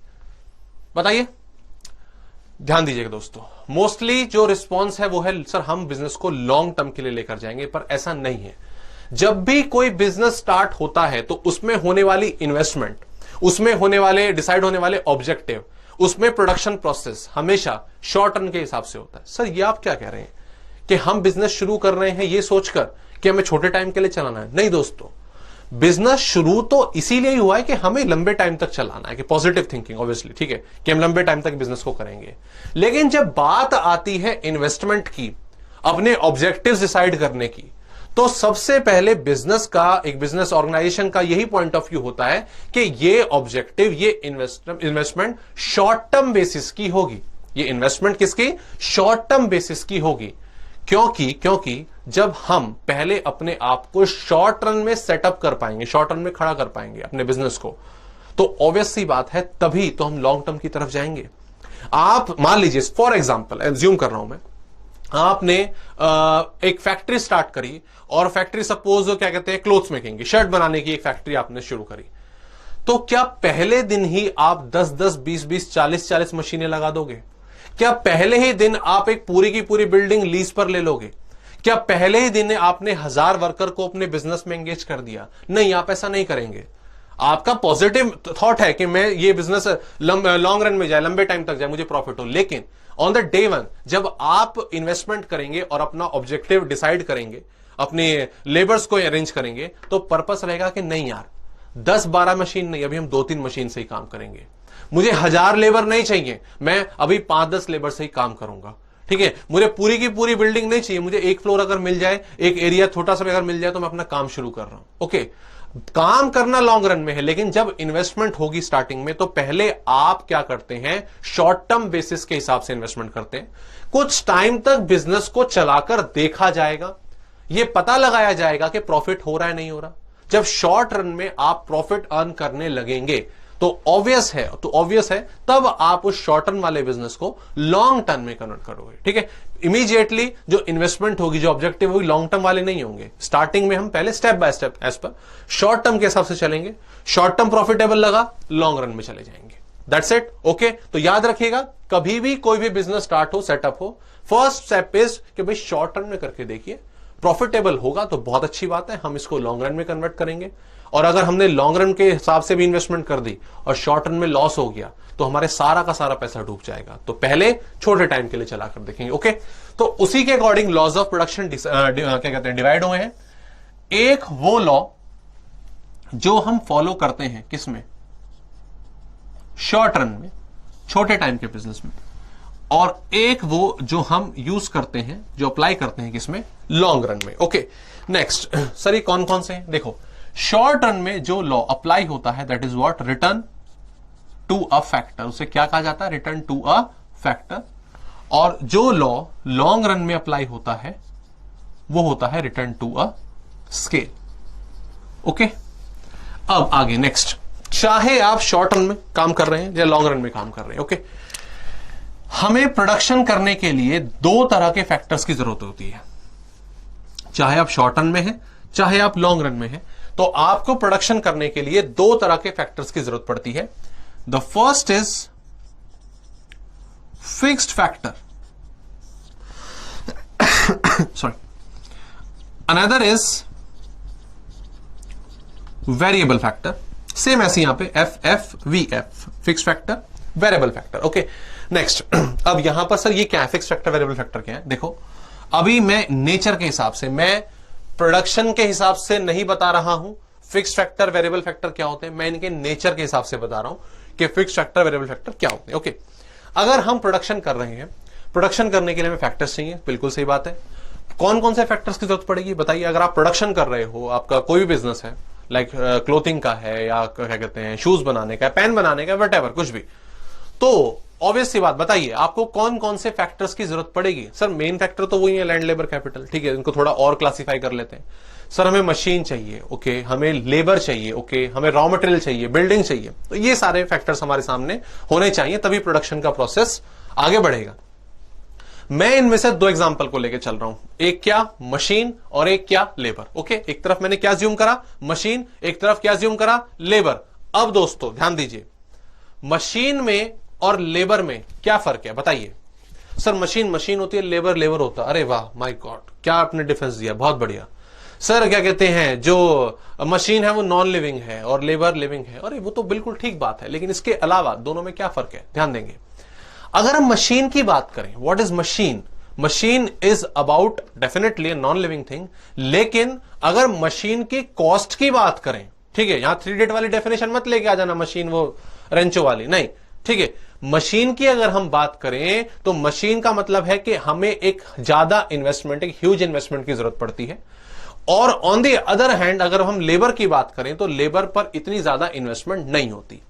बताइए, ध्यान दीजिएगा दोस्तों। मोस्टली जो रिस्पॉन्स है वो है सर हम बिजनेस को लॉन्ग टर्म के लिए लेकर जाएंगे, पर ऐसा नहीं है। जब भी कोई बिजनेस स्टार्ट होता है तो उसमें होने वाली इन्वेस्टमेंट, उसमें होने वाले डिसाइड होने वाले ऑब्जेक्टिव, उसमें प्रोडक्शन प्रोसेस हमेशा शॉर्ट टर्म के हिसाब से होता है। सर ये आप क्या कह रहे हैं कि हम बिजनेस शुरू कर रहे हैं ये सोचकर कि हमें छोटे टाइम के लिए चलाना है? नहीं दोस्तों, बिजनेस शुरू तो इसीलिए हुआ है कि हमें लंबे टाइम तक चलाना है, कि पॉजिटिव थिंकिंग ऑब्वियसली, ठीक है, कि हम लंबे टाइम तक बिजनेस को करेंगे। लेकिन जब बात आती है इन्वेस्टमेंट की, अपने ऑब्जेक्टिव्स डिसाइड करने की, तो सबसे पहले बिजनेस का, एक बिजनेस ऑर्गेनाइजेशन का यही पॉइंट ऑफ व्यू होता है कि ये ऑब्जेक्टिव, ये इन्वेस्टमेंट शॉर्ट टर्म बेसिस की होगी। ये इन्वेस्टमेंट किसकी? शॉर्ट टर्म बेसिस की होगी। क्योंकि जब हम पहले अपने आप को शॉर्ट रन में सेटअप कर पाएंगे, शॉर्ट रन में खड़ा कर पाएंगे अपने बिजनेस को, तो ऑब्वियस सी बात है तभी तो हम लॉन्ग टर्म की तरफ जाएंगे। आप मान लीजिए फॉर एग्जांपल, एज्यूम कर रहा हूं मैं, आपने एक फैक्ट्री स्टार्ट करी और फैक्ट्री सपोज क्या कहते हैं क्लोथ्स मेकिंग की, शर्ट बनाने की एक फैक्ट्री आपने शुरू करी, तो क्या पहले दिन ही आप 10-10, 20-20, 40-40 मशीनें लगा दोगे? क्या पहले ही दिन आप एक पूरी की पूरी बिल्डिंग लीज पर ले लोगे? क्या पहले ही दिन आपने 1000 वर्कर को अपने बिजनेस में एंगेज कर दिया? नहीं, आप ऐसा नहीं करेंगे। आपका पॉजिटिव थॉट है कि मैं ये बिजनेस लॉन्ग रन में जाए, लंबे टाइम तक जाए, मुझे प्रॉफिट हो। लेकिन ऑन द डे वन जब आप इन्वेस्टमेंट करेंगे और अपना ऑब्जेक्टिव डिसाइड करेंगे, अपने लेबर्स को अरेंज करेंगे, तो पर्पस रहेगा कि नहीं यार 10-12 मशीन नहीं, अभी हम 2-3 मशीन से ही काम करेंगे। मुझे 1000 लेबर नहीं चाहिए, मैं अभी 5-10 लेबर से ही काम करूंगा। ठीक है, मुझे पूरी की पूरी बिल्डिंग नहीं चाहिए, मुझे एक फ्लोर अगर मिल जाए, एक एरिया छोटा सा अगर मिल जाए, तो मैं अपना काम शुरू कर रहा हूं। ओके, काम करना लॉन्ग रन में है, लेकिन जब इन्वेस्टमेंट होगी स्टार्टिंग में, तो पहले आप क्या करते हैं, शॉर्ट टर्म बेसिस के हिसाब से इन्वेस्टमेंट करते हैं। कुछ टाइम तक बिजनेस को चलाकर देखा जाएगा, यह पता लगाया जाएगा कि प्रॉफिट हो रहा है नहीं हो रहा। जब शॉर्ट रन में आप प्रॉफिट अर्न करने लगेंगे तो ऑब्वियस है तब आप उस शॉर्ट टर्म वाले बिजनेस को लॉन्ग टर्म में कन्वर्ट करोगे। ठीक है, इमीडिएटली जो इन्वेस्टमेंट होगी, जो ऑब्जेक्टिव होगी, लॉन्ग टर्म वाले नहीं होंगे। स्टार्टिंग में हम पहले step by step as per short term के हिसाब से चलेंगे, शॉर्ट टर्म प्रॉफिटेबल लगा, लॉन्ग रन में चले जाएंगे। That's it. ओके, तो याद रखिएगा, कभी भी कोई भी बिजनेस स्टार्ट हो, सेटअप हो, फर्स्ट स्टेप इज कि भाई शॉर्ट टर्म में करके देखिए, प्रॉफिटेबल होगा तो बहुत अच्छी बात है, हम इसको लॉन्ग रन में कन्वर्ट करेंगे। और अगर हमने लॉन्ग रन के हिसाब से भी इन्वेस्टमेंट कर दी और शॉर्ट रन में लॉस हो गया, तो हमारे सारा का सारा पैसा डूब जाएगा। तो पहले छोटे टाइम के लिए चलाकर देखेंगे। ओके, तो उसी के अकॉर्डिंग लॉज ऑफ प्रोडक्शन क्या कहते हैं, डिवाइड हुए हैं। एक वो लॉ जो हम फॉलो करते हैं किसमें, शॉर्ट रन में, छोटे टाइम के बिजनेस में, और एक वो जो हम यूज करते हैं, जो अप्लाई करते हैं किसमें, लॉन्ग रन में। ओके, नेक्स्ट सर ये कौन कौन से हैं? देखो, शॉर्ट रन में जो लॉ अप्लाई होता है that is what, return to a factor. उसे क्या कहा जाता है, रिटर्न टू अ फैक्टर। और जो लॉ लॉन्ग रन में अप्लाई होता है वो होता है return to a scale. Okay, अब आगे नेक्स्ट चाहे आप शॉर्ट रन में काम कर रहे हैं या लॉन्ग रन में काम कर रहे हैं, ओके, हमें प्रोडक्शन करने के लिए दो तरह के फैक्टर्स की जरूरत होती है। चाहे आप शॉर्ट रन में हैं, चाहे आप लॉन्ग रन में हैं, तो आपको प्रोडक्शन करने के लिए दो तरह के फैक्टर्स की जरूरत पड़ती है। The first is fixed factor, sorry, another is variable factor. Same ऐसे यहां पे FFVF, fixed factor, variable factor, okay. Next, अब यहां पर सर ये क्या है, फिक्स्ड फैक्टर वेरिएबल फैक्टर क्या है? देखो, अभी मैं नेचर के हिसाब से, मैं प्रोडक्शन के हिसाब से नहीं बता रहा हूं फिक्स्ड फैक्टर वेरिएबल फैक्टर क्या होते हैं, मैं इनके नेचर के हिसाब से बता रहा हूं कि फिक्स्ड फैक्टर वेरिएबल फैक्टर क्या होते हैं, ओके। अगर हम प्रोडक्शन कर रहे हैं, प्रोडक्शन करने के लिए हमें फैक्टर्स चाहिए, बिल्कुल सही बात है। कौन कौन से फैक्टर्स की जरूरत पड़ेगी बताइए? अगर आप प्रोडक्शन कर रहे हो, आपका कोई भी बिजनेस है, लाइक क्लोथिंग का है या क्या कहते हैं शूज बनाने का, पेन बनाने का, वट एवर, कुछ भी, तो ऑब्वियस सी बात बताइए आपको कौन कौन से फैक्टर्स की जरूरत पड़ेगी? सर मेन फैक्टर तो वही है, लैंड, लेबर, कैपिटल, ठीक है, इनको थोड़ा और क्लासिफाई कर लेते हैं। सर हमें मशीन चाहिए, ओके, हमें लेबर चाहिए, ओके, हमें रॉ मटेरियल चाहिए, बिल्डिंग चाहिए, तो ये सारे फैक्टर्स हमारे सामने होने चाहिए, तभी प्रोडक्शन का प्रोसेस आगे बढ़ेगा। मैं इनमें से दो एग्जांपल को लेकर चल रहा हूं, एक क्या मशीन और एक क्या लेबर, ओके। एक तरफ मैंने क्या ज्यूम करा, मशीन, एक तरफ क्या ज्यूम करा, लेबर। अब दोस्तों ध्यान दीजिए, मशीन में और लेबर में क्या फर्क है बताइए? सर मशीन मशीन होती है, लेबर लेबर होता है। अरे वाह, माय गॉड, क्या आपने डिफरेंस दिया, बहुत बढ़िया। सर क्या कहते हैं, जो मशीन है वो नॉन लिविंग है और लेबर लिविंग है। अरे वो तो बिल्कुल ठीक बात है, लेकिन इसके अलावा दोनों में क्या फर्क है, ध्यान देंगे। अगर हम मशीन की बात करें, what is machine? Machine is about definitely a non living thing, लेकिन अगर मशीन की कॉस्ट की बात करें, ठीक है, यहां 3 डेट वाली डेफिनेशन मत लेके आ जाना, मशीन वो रेंचो वाली नहीं, ठीक है। मशीन की अगर हम बात करें तो मशीन का मतलब है कि हमें एक ज्यादा इन्वेस्टमेंट, एक ह्यूज इन्वेस्टमेंट की जरूरत पड़ती है। और ऑन द अदर हैंड अगर हम लेबर की बात करें तो लेबर पर इतनी ज्यादा इन्वेस्टमेंट नहीं होती।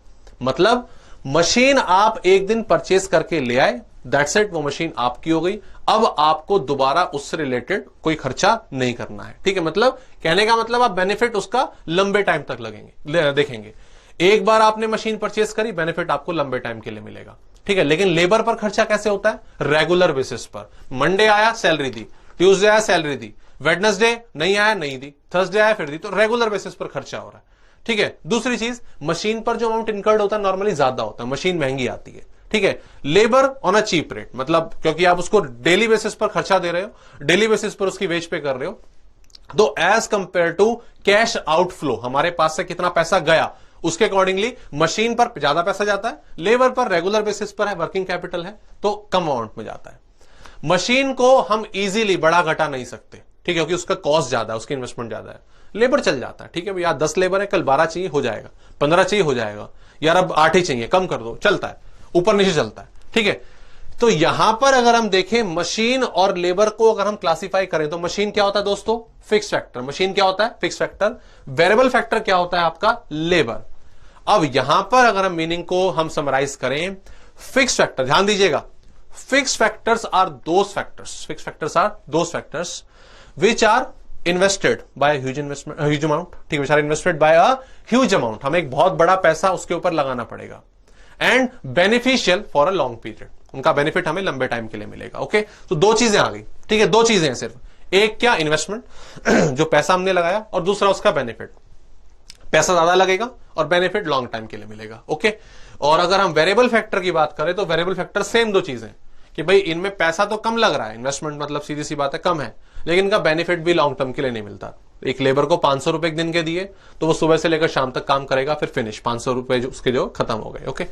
मतलब मशीन आप एक दिन परचेज करके ले आए, दैट्स इट, वो मशीन आपकी हो गई। अब आपको दोबारा उससे रिलेटेड कोई खर्चा नहीं करना है, ठीक है। मतलब कहने का मतलब आप बेनिफिट उसका लंबे टाइम तक लगेंगे, देखेंगे। एक बार आपने मशीन परचेज करी, बेनिफिट आपको लंबे टाइम के लिए मिलेगा, ठीक है। लेकिन लेबर पर खर्चा कैसे होता है? रेगुलर बेसिस पर। मंडे आया सैलरी दी, ट्यूसडे आया सैलरी दी, वेडनेसडे नहीं आया नहीं दी, थर्सडे आया फिर दी, तो रेगुलर बेसिस पर खर्चा हो रहा है, ठीक है। दूसरी चीज, मशीन पर जो अमाउंट इनकर्ड होता है नॉर्मली ज्यादा होता है, मशीन महंगी आती है, ठीक है। Labour on a cheap rate, मतलब क्योंकि आप उसको डेली बेसिस पर खर्चा दे रहे हो, डेली बेसिस पर उसकी वेज पे कर रहे हो, तो as compare to cash outflow, हमारे पास से कितना पैसा गया उसके अकॉर्डिंगली मशीन पर ज्यादा पैसा जाता है, लेबर पर रेगुलर बेसिस पर है, वर्किंग कैपिटल है, तो कम अमाउंट में जाता है। मशीन को हम इजीली बढ़ा घटा नहीं सकते, ठीक है, क्योंकि उसका कॉस्ट ज्यादा है, उसकी इन्वेस्टमेंट ज्यादा है। लेबर चल जाता है, ठीक है भैया, 10 लेबर है, कल 12 चाहिए हो जाएगा, 15 चाहिए हो जाएगा, यार अब 8 ही चाहिए, कम कर दो, चलता है, ऊपर नीचे चलता है, ठीक है। तो यहां पर अगर हम देखें मशीन और लेबर को अगर हम क्लासिफाई करें तो मशीन क्या होता है दोस्तों? Fix factor. मशीन क्या होता है? Fix factor. वेरिएबल फैक्टर क्या होता है आपका? लेबर। अब यहां पर अगर हम मीनिंग को हम समराइज करें, फिक्स फैक्टर, ध्यान दीजिएगा, fix factors are those factors, fix factors are those factors which are invested by huge investment, huge amount, ठीक है, which are invested by a huge amount, हमें एक बहुत बड़ा पैसा उसके ऊपर लगाना पड़ेगा, and beneficial for a long period, उनका बेनिफिट हमें लंबे टाइम के लिए मिलेगा, ओके। तो दो चीजें आ गई, ठीक है, दो चीजें हैं सिर्फ, एक क्या इन्वेस्टमेंट जो पैसा हमने लगाया, और दूसरा उसका बेनिफिट, पैसा ज्यादा लगेगा और बेनिफिट लॉन्ग टाइम के लिए मिलेगा, ओके। और अगर हम वेरिएबल फैक्टर की बात करें तो वेरिएबल फैक्टर सेम दो चीजें कि भाई इनमें पैसा तो कम लग रहा है, इन्वेस्टमेंट मतलब सीधी सी बात है कम है, लेकिन इनका बेनिफिट भी लॉन्ग टर्म के लिए नहीं मिलता। एक लेबर को 500 रुपए एक दिन के दिए तो वो सुबह से लेकर शाम तक काम करेगा, फिर फिनिश, 500 रुपए उसके जो खत्म हो गए, ओके।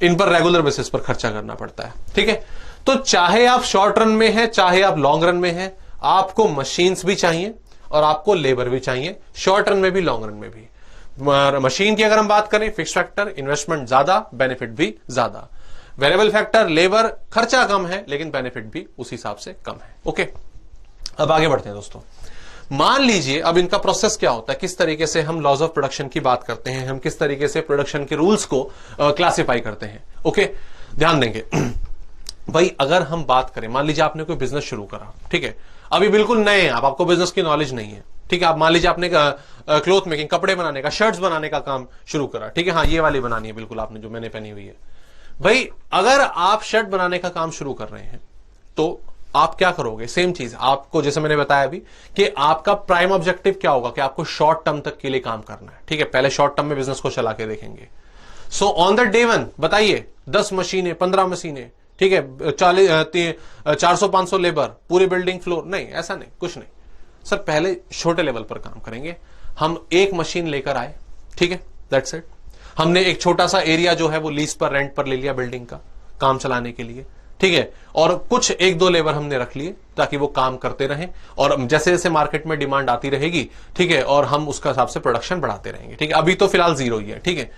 इन पर रेगुलर बेसिस पर खर्चा करना पड़ता है, ठीक है। तो चाहे आप शॉर्ट रन में है, चाहे आप लॉन्ग रन में है, आपको मशीन्स भी चाहिए और आपको लेबर भी चाहिए, शॉर्ट रन में भी लॉन्ग रन में भी। मशीन की अगर हम बात करें, फिक्स फैक्टर, इन्वेस्टमेंट ज्यादा, बेनिफिट भी ज्यादा। वेरिएबल फैक्टर, लेबर, खर्चा कम है लेकिन बेनिफिट भी उस हिसाब से कम है, ओके। अब आगे बढ़ते हैं दोस्तों। मान लीजिए अब इनका प्रोसेस क्या होता है, किस तरीके से हम लॉज ऑफ प्रोडक्शन की बात करते हैं, हम किस तरीके से प्रोडक्शन के रूल्स को क्लासिफाई करते हैं, ओके। ध्यान देंगे भाई अगर हम बात करें, मान लीजिए आपने कोई बिजनेस शुरू करा, ठीक है, अभी बिल्कुल नए हैं आप, आपको बिजनेस की नॉलेज नहीं है, ठीक है, आप मान लीजिए आपने क्लॉथ मेकिंग, कपड़े बनाने का, शर्ट्स बनाने का काम शुरू करा, ठीक है, हाँ ये वाली बनानी है बिल्कुल आपने जो मैंने पहनी हुई है। भाई अगर आप शर्ट बनाने का काम शुरू कर रहे हैं तो आप क्या करोगे, सेम चीज आपको, जैसे मैंने बताया अभी कि आपका प्राइम ऑब्जेक्टिव क्या होगा कि आपको शॉर्ट टर्म तक के लिए काम करना है, ठीक है, पहले शॉर्ट टर्म में बिजनेस को चला के देखेंगे। So on the day one बताइए 10 मशीनें, 15 मशीनें, ठीक है, 400-500 लेबर, पूरी बिल्डिंग फ्लोर, नहीं ऐसा नहीं, कुछ नहीं सर, पहले छोटे लेवल पर काम करेंगे। हम एक मशीन लेकर आए, ठीक है, दैट्स इट। हमने एक छोटा सा एरिया जो है वो लीज पर, रेंट पर ले लिया बिल्डिंग का काम चलाने के लिए, ठीक है, और कुछ 1-2 लेबर हमने रख लिए ताकि वो काम करते रहें, और जैसे जैसे मार्केट में डिमांड आती रहेगी, ठीक है, और हम उसका हिसाब से प्रोडक्शन बढ़ाते रहेंगे, ठीक है। अभी तो फिलहाल 0 ही है, ठीक है।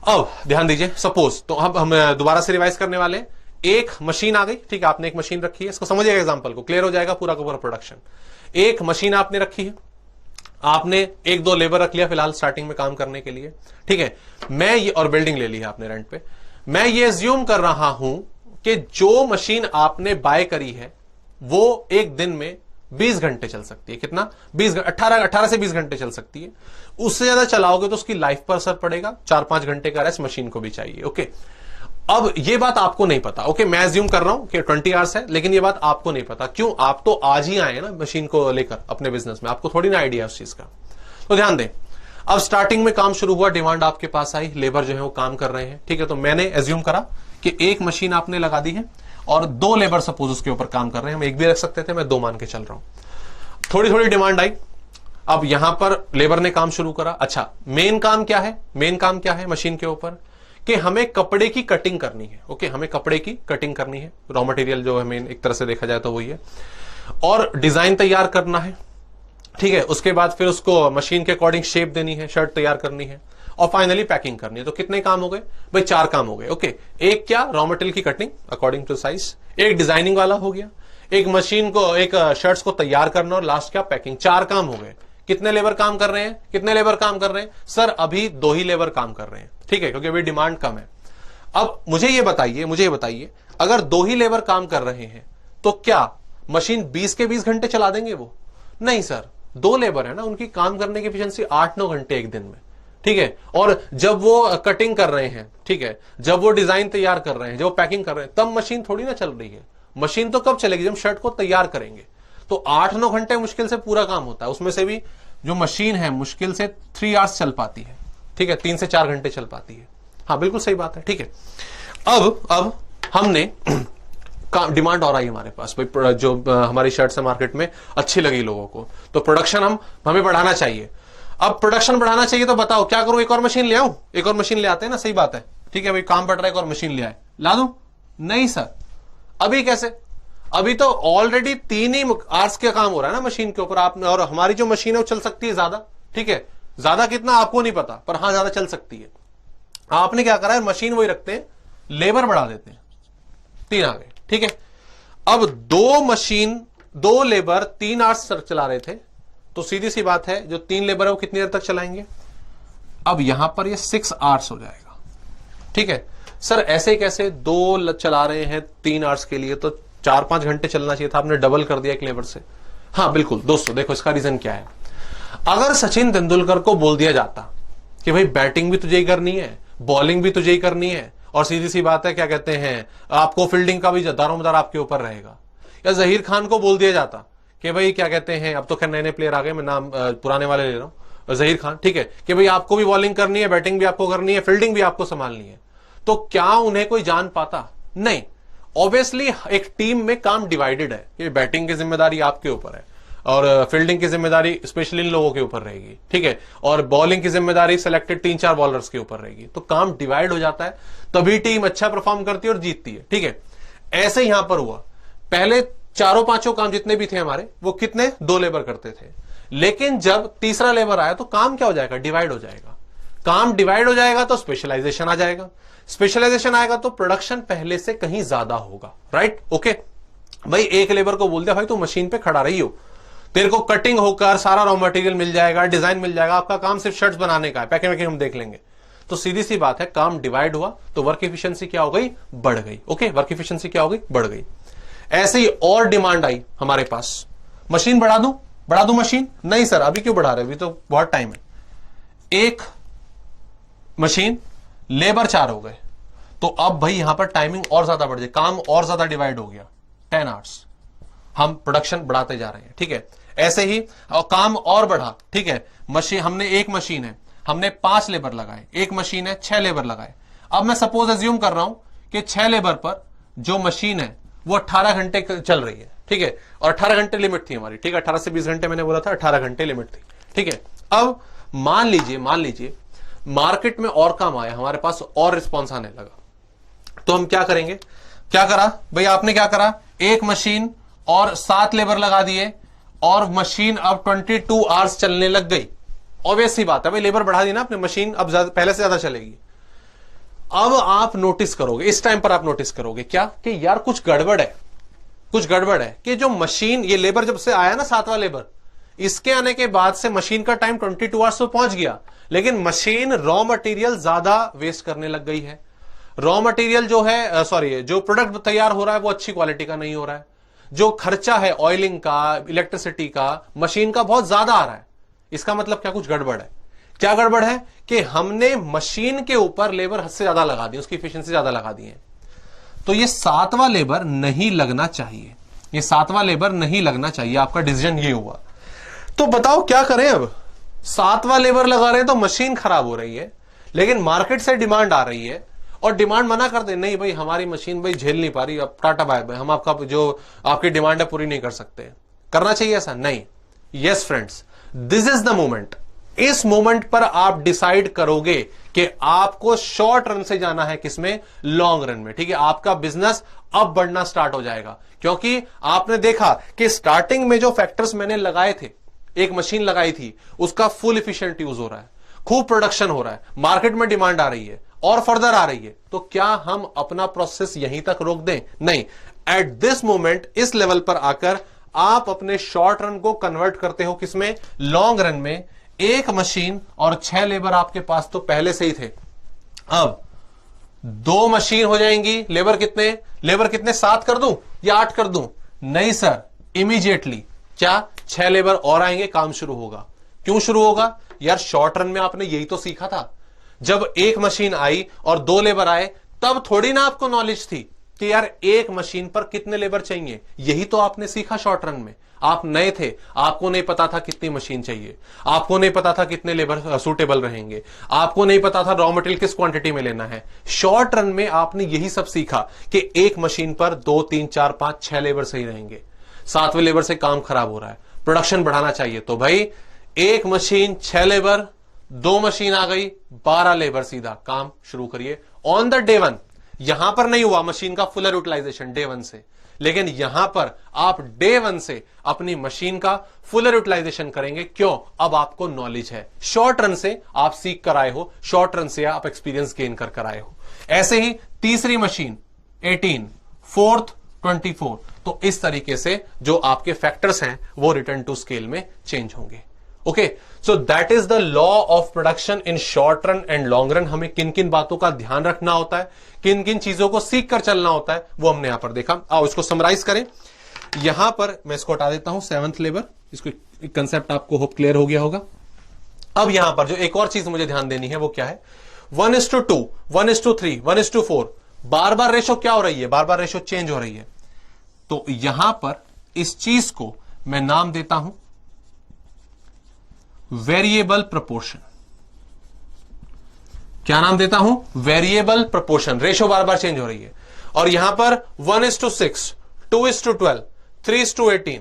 अब ध्यान दीजिए, सपोज तो अब हम दोबारा से रिवाइज करने वाले हैं। एक मशीन आ गई, ठीक है, आपने एक मशीन रखी है, इसको समझिएगा, एग्जांपल को क्लियर हो जाएगा पूरा का पूरा प्रोडक्शन। एक मशीन आपने रखी है, आपने 1-2 लेबर रख लिया फिलहाल स्टार्टिंग में काम करने के लिए, ठीक है, मैं ये, और बिल्डिंग ले ली है आपने रेंट पे। मैं ये एज्यूम कर रहा हूं कि जो मशीन आपने बाय करी है वो एक दिन में 20 घंटे चल सकती है। कितना? 18 से 20 घंटे चल सकती है। उससे ज्यादा चलाओगे तो उसकी लाइफ पर असर पड़ेगा, 4-5 घंटे का रेस्ट मशीन को भी चाहिए। ओके, अब ये बात आपको नहीं पता। ओके, मैं एज्यूम कर रहा हूं कि 20 आवर्स है, लेकिन ये बात आपको नहीं पता। क्यों? आप तो आज ही आए हैं ना मशीन को लेकर अपने बिजनेस में, आपको थोड़ी ना आइडिया उस चीज का। तो ध्यान दें, अब स्टार्टिंग में काम शुरू हुआ, डिमांड आपके पास आई, लेबर जो है वो काम कर रहे हैं, ठीक है। तो मैंने एज्यूम करा कि एक मशीन आपने लगा दी है और 2 लेबर सपोज उसके ऊपर काम कर रहे हैं। हम एक भी रख सकते थे, मैं 2 मान के चल रहा हूं। थोड़ी थोड़ी डिमांड आई, अब यहां पर लेबर ने काम शुरू करा। अच्छा, मेन काम क्या है? मेन काम क्या है मशीन के ऊपर? कि हमें कपड़े की कटिंग करनी है। ओके, हमें कपड़े की कटिंग करनी है। रॉ मटेरियल जो है मेन, एक तरह से देखा जाए तो वही है, और डिजाइन तैयार करना है, ठीक है। उसके बाद फिर उसको मशीन के अकॉर्डिंग शेप देनी है, शर्ट तैयार करनी है, और फाइनली पैकिंग करनी है। तो कितने काम हो गए भाई? 4 काम हो गए। ओके, एक क्या? रॉ मटेरियल की कटिंग अकॉर्डिंग टू साइज, एक डिजाइनिंग वाला हो गया, एक मशीन को, एक शर्ट्स को तैयार करना, और लास्ट क्या? पैकिंग। 4 काम हो गए। कितने लेबर काम कर रहे हैं? कितने लेबर काम कर रहे हैं सर? अभी 2 ही लेबर काम कर रहे हैं, ठीक है, क्योंकि अभी डिमांड कम है। अब मुझे ये बताइए अगर 2 ही लेबर काम कर रहे हैं तो क्या मशीन 20 के 20 घंटे चला देंगे वो? नहीं सर, 2 लेबर है ना, उनकी काम करने की एफिशिएंसी 8-9 घंटे एक दिन में, ठीक है। और जब वो कटिंग कर रहे हैं, ठीक है, जब वो डिजाइन तैयार कर रहे हैं, जब वो पैकिंग कर रहे हैं, तब मशीन थोड़ी ना चल रही है। मशीन तो कब चलेगी? जब शर्ट को तैयार करेंगे। तो 8-9 घंटे मुश्किल से पूरा काम होता है। उसमें से भी जो मशीन है मुश्किल से 3 आवर्स चल पाती है, ठीक है, 3 से 4 घंटे चल पाती है। हाँ बिल्कुल सही बात है, ठीक है। अब हमने डिमांड और आई हमारे पास, भाई जो हमारी शर्ट्स है मार्केट में अच्छी लगी लोगों को, तो प्रोडक्शन हमें बढ़ाना चाहिए। अब प्रोडक्शन बढ़ाना चाहिए तो बताओ क्या करूं? एक और मशीन ले आऊं? एक और मशीन ले आते हैं ना, सही बात है, ठीक है भाई, काम बढ़ रहा है, एक और मशीन ले आए, ला दूं? नहीं सर, अभी कैसे? अभी तो ऑलरेडी 3 ही आवर्स का काम हो रहा है ना मशीन के ऊपर। आपने, और हमारी जो मशीन है वो चल सकती है ज्यादा, ठीक है, ज्यादा कितना आपको नहीं पता, पर हाँ ज्यादा चल सकती है। आपने क्या करा है? मशीन वही रखते हैं, लेबर बढ़ा देते हैं, 3 आ गए, ठीक है। अब 2 लेबर 3 आवर्स चला रहे थे, तो सीधी सी बात है जो 3 लेबर है वो कितनी देर तक चलाएंगे? अब यहां पर ये 6 आवर्स हो जाएगा, ठीक है। सर ऐसे कैसे 2 चला रहे हैं 3 आवर्स के लिए, तो 4-5 घंटे चलना चाहिए था, आपने डबल कर दिया एक लेबर से। हाँ बिल्कुल दोस्तों, देखो इसका रीजन क्या है। अगर सचिन तेंदुलकर को बोल दिया जाता कि भाई बैटिंग भी तुझे ही करनी है, बॉलिंग भी तुझे ही करनी है, और सीधी सी बात है क्या कहते हैं, आपको फील्डिंग का भी दारोमदार आपके ऊपर रहेगा, या जहीर खान को बोल दिया जाता कि भाई क्या कहते हैं, अब तो खैर नए नए प्लेयर आ गए, मैं नाम पुराने वाले ले रहा हूं, जहीर खान, ठीक है, कि भाई आपको भी बॉलिंग करनी है, बैटिंग भी आपको करनी है, फील्डिंग भी आपको संभालनी है, तो क्या उन्हें कोई जान पाता? नहीं। ऑब्वियसली एक टीम में काम डिवाइडेड है कि बैटिंग की जिम्मेदारी आपके ऊपर है, और फील्डिंग की जिम्मेदारी स्पेशली इन लोगों के ऊपर रहेगी, ठीक है, और बॉलिंग की जिम्मेदारी सिलेक्टेड 3-4 बॉलर्स के ऊपर रहेगी। तो काम डिवाइड हो जाता है, तभी टीम अच्छा परफॉर्म करती है और जीतती है, ठीक है। ऐसे यहां पर हुआ, पहले 4-5 काम जितने भी थे हमारे, वो कितने? 2 लेबर करते थे, लेकिन जब तीसरा लेबर आया तो काम क्या हो जाएगा? डिवाइड हो जाएगा। काम डिवाइड हो जाएगा तो स्पेशलाइजेशन आ जाएगा, स्पेशलाइजेशन आएगा तो प्रोडक्शन पहले से कहीं ज्यादा होगा, राइट? ओके भाई, एक लेबर को बोल दिया भाई तू मशीन पे खड़ा रही हो, तेरे को कटिंग होकर सारा रॉ मटेरियल मिल जाएगा, डिजाइन मिल जाएगा, आपका काम सिर्फ शर्ट्स बनाने का है, पैकिंग वैकिंग हम देख लेंगे। तो सीधी सी बात है, काम डिवाइड हुआ तो वर्क एफिशिएंसी क्या हो गई, बढ़ गई। ओके, वर्क एफिशिएंसी क्या हो गई, बढ़ गई। ऐसे ही और डिमांड आई हमारे पास, मशीन बढ़ा दूं मशीन, नहीं सर अभी क्यों बढ़ा रहे, अभी तो बहुत टाइम है। एक मशीन, लेबर 4 हो गए, तो अब भाई यहां पर टाइमिंग और ज्यादा बढ़ जाए, काम और ज्यादा डिवाइड हो गया, 10 आवर्स, हम प्रोडक्शन बढ़ाते जा रहे हैं। ठीक है, ऐसे ही और काम और बढ़ा। ठीक है, मशीन, हमने एक मशीन है, हमने 5 लेबर लगाए, एक मशीन है 6 लेबर लगाए। अब मैं सपोज एज्यूम कर रहा हूं कि 6 लेबर पर जो मशीन है वो 18 घंटे चल रही है। ठीक है, और 18 घंटे लिमिट थी हमारी। ठीक है, 18 से 20 घंटे मैंने बोला था, 18 घंटे लिमिट थी। ठीक है, अब मान लीजिए मार्केट में और काम आया, हमारे पास और रिस्पॉन्स आने लगा, तो हम क्या करेंगे, क्या करा भाई आपने, क्या करा, एक मशीन और 7 लेबर लगा दिए और मशीन अब 22 आवर्स चलने लग गई। ऑब्वियस सी बात है भाई, लेबर बढ़ा दी ना आपने, मशीन अब पहले से ज्यादा चलेगी। अब आप नोटिस करोगे, इस टाइम पर आप नोटिस करोगे क्या, कि यार कुछ गड़बड़ है कि जो मशीन, ये लेबर जब से आया ना 7वां लेबर, इसके आने के बाद से मशीन का टाइम 22 आवर्स पर पहुंच गया, लेकिन मशीन रॉ मटेरियल ज्यादा वेस्ट करने लग गई है। रॉ मटेरियल जो है, जो प्रोडक्ट तैयार हो रहा है वो अच्छी क्वालिटी का नहीं हो रहा है। जो खर्चा है ऑयलिंग का, इलेक्ट्रिसिटी का, मशीन का बहुत ज्यादा आ रहा है। इसका मतलब क्या, कुछ गड़बड़ है। क्या गड़बड़ है कि हमने मशीन के ऊपर लेबर हद से ज्यादा लगा दी, उसकी एफिशिएंसी ज्यादा लगा दी है। तो ये 7वां लेबर नहीं लगना चाहिए, ये 7वां लेबर नहीं लगना चाहिए, आपका डिसीजन ये हुआ। तो बताओ क्या करें अब, 7वां लेबर लगा रहे हैं तो मशीन खराब हो रही है, लेकिन मार्केट से डिमांड आ रही है और डिमांड मना कर दे, नहीं भाई हमारी मशीन भाई झेल नहीं पा रही, अब टाटा बाय बाय, हम आपका जो आपकी डिमांड है पूरी नहीं कर सकते। करना चाहिए ऐसा? नहीं। Yes friends, this is the moment. इस मोमेंट पर आप डिसाइड करोगे कि आपको शॉर्ट रन से जाना है, किसमें, लॉन्ग रन में। ठीक है, आपका बिजनेस अब बढ़ना स्टार्ट हो जाएगा, क्योंकि आपने देखा कि स्टार्टिंग में जो फैक्टर्स मैंने लगाए थे, एक मशीन लगाई थी, उसका फुल एफिशिएंट यूज हो रहा है, खूब प्रोडक्शन हो रहा है, मार्केट में डिमांड आ रही है और फर्दर आ रही है, तो क्या हम अपना प्रोसेस यहीं तक रोक दें? नहीं। एट दिस मोमेंट, इस लेवल पर आकर आप अपने शॉर्ट रन को कन्वर्ट करते हो किसमें, लॉन्ग रन में। एक मशीन और 6 लेबर आपके पास तो पहले से ही थे, अब 2 मशीन हो जाएंगी। लेबर कितने 7 कर दूं या 8 कर दूं? नहीं सर, इमीडिएटली क्या 6 लेबर और आएंगे, काम शुरू होगा। क्यों शुरू होगा यार, शॉर्ट रन में आपने यही तो सीखा था। जब एक मशीन आई और 2 लेबर आए, तब थोड़ी ना आपको नॉलेज थी कि यार एक मशीन पर कितने लेबर चाहिए। यही तो आपने सीखा शॉर्ट रन में। आप नए थे, आपको नहीं पता था कितनी मशीन चाहिए, आपको नहीं पता था कितने लेबर सूटेबल रहेंगे, आपको नहीं पता था रॉ मटेरियल किस क्वांटिटी में लेना है। शॉर्ट रन में आपने यही सब सीखा कि एक मशीन पर 2, 3, 4, 5, 6 लेबर सही रहेंगे, 7वें लेबर से काम खराब हो रहा है, प्रोडक्शन बढ़ाना चाहिए। तो भाई एक मशीन 6 लेबर, 2 मशीन आ गई, 12 लेबर, सीधा काम शुरू करिए ऑन द डे 1। यहां पर नहीं हुआ मशीन का फुलर यूटिलाइजेशन डे 1 से, लेकिन यहां पर आप डे 1 से अपनी मशीन का फुलर यूटिलाइजेशन करेंगे। क्यों? अब आपको नॉलेज है, शॉर्ट रन से आप सीख कर आए हो, शॉर्ट रन से आप एक्सपीरियंस गेन कर आए हो। ऐसे ही तीसरी मशीन 18, फोर्थ 24। तो इस तरीके से जो आपके फैक्टर्स हैं वो रिटर्न टू स्केल में चेंज होंगे। Okay, so that is the law of production in short run and long run. हमें किन किन बातों का ध्यान रखना होता है, किन किन चीजों को सीख कर चलना होता है, वो हमने यहां पर देखा। आओ इसको समराइज करें। यहां पर मैं इसको हटा देता हूं, 7th लेबर, इसको कंसेप्ट आपको होप क्लियर हो गया होगा। अब यहां पर जो एक और चीज मुझे ध्यान देनी है वो क्या है, 1:2, 1:3, 1:4, बार बार रेशो क्या हो रही है, बार बार रेशो चेंज हो रही है। तो यहां पर इस चीज को मैं नाम देता हूं वेरिएबल प्रोपोर्शन। क्या नाम देता हूं? Variable proportion. रेशो बार बार चेंज हो रही है। और यहां पर 1:6, 2:12, 3:18।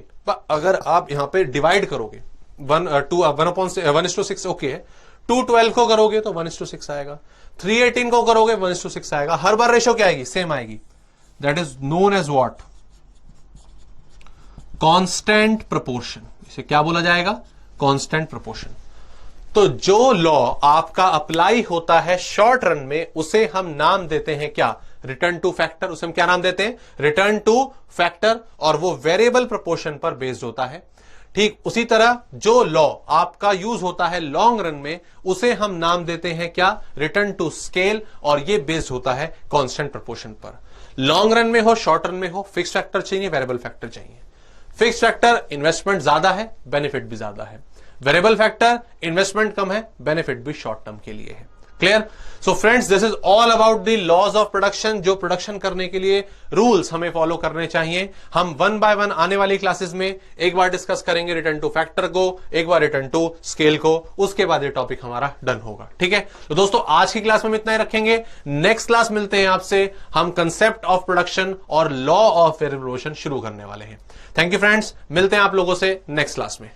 अगर आप यहां पे डिवाइड करोगे 1:6 ओके है, 2:12 को करोगे तो 1:6 आएगा, 3:18 को करोगे 1:6 आएगा। हर बार रेशो क्या आएगी? सेम आएगी। That is known as what? Constant proportion. इसे क्या बोला जाएगा? Constant proportion. तो जो लॉ आपका अप्लाई होता है शॉर्ट रन में, उसे हम नाम देते हैं क्या? Return two factor. उसे हम क्या नाम देते हैं? Return two factor. और वो वेरिएबल प्रोपोर्शन पर बेस्ड होता है। ठीक उसी तरह जो लॉ आपका यूज होता है लॉन्ग रन में, उसे हम नाम देते हैं क्या, रिटर्न टू स्केल, और ये बेस्ड होता है कांस्टेंट प्रोपोर्शन पर। लॉन्ग रन में हो, शॉर्ट रन में हो, फिक्स फैक्टर चाहिए, वेरिएबल फैक्टर चाहिए। फिक्स फैक्टर इन्वेस्टमेंट ज्यादा है, बेनिफिट भी ज्यादा है। वेरिएबल फैक्टर इन्वेस्टमेंट कम है, बेनिफिट भी शॉर्ट टर्म के लिए है। Clear? So friends, this is all about the laws of production. जो प्रोडक्शन करने के लिए रूल्स हमें फॉलो करने चाहिए, हम वन बाय वन आने वाली क्लासेस में एक बार डिस्कस करेंगे रिटर्न टू फैक्टर को, एक बार रिटर्न टू स्केल को, उसके बाद ये टॉपिक हमारा डन होगा। ठीक है, तो दोस्तों आज की क्लास में हम इतना ही रखेंगे। नेक्स्ट क्लास मिलते हैं आपसे, हम कंसेप्ट ऑफ प्रोडक्शन और लॉ ऑफ वेरिएबल प्रोपोर्शन शुरू करने वाले हैं। थैंक यू फ्रेंड्स, मिलते हैं आप लोगों से नेक्स्ट क्लास में।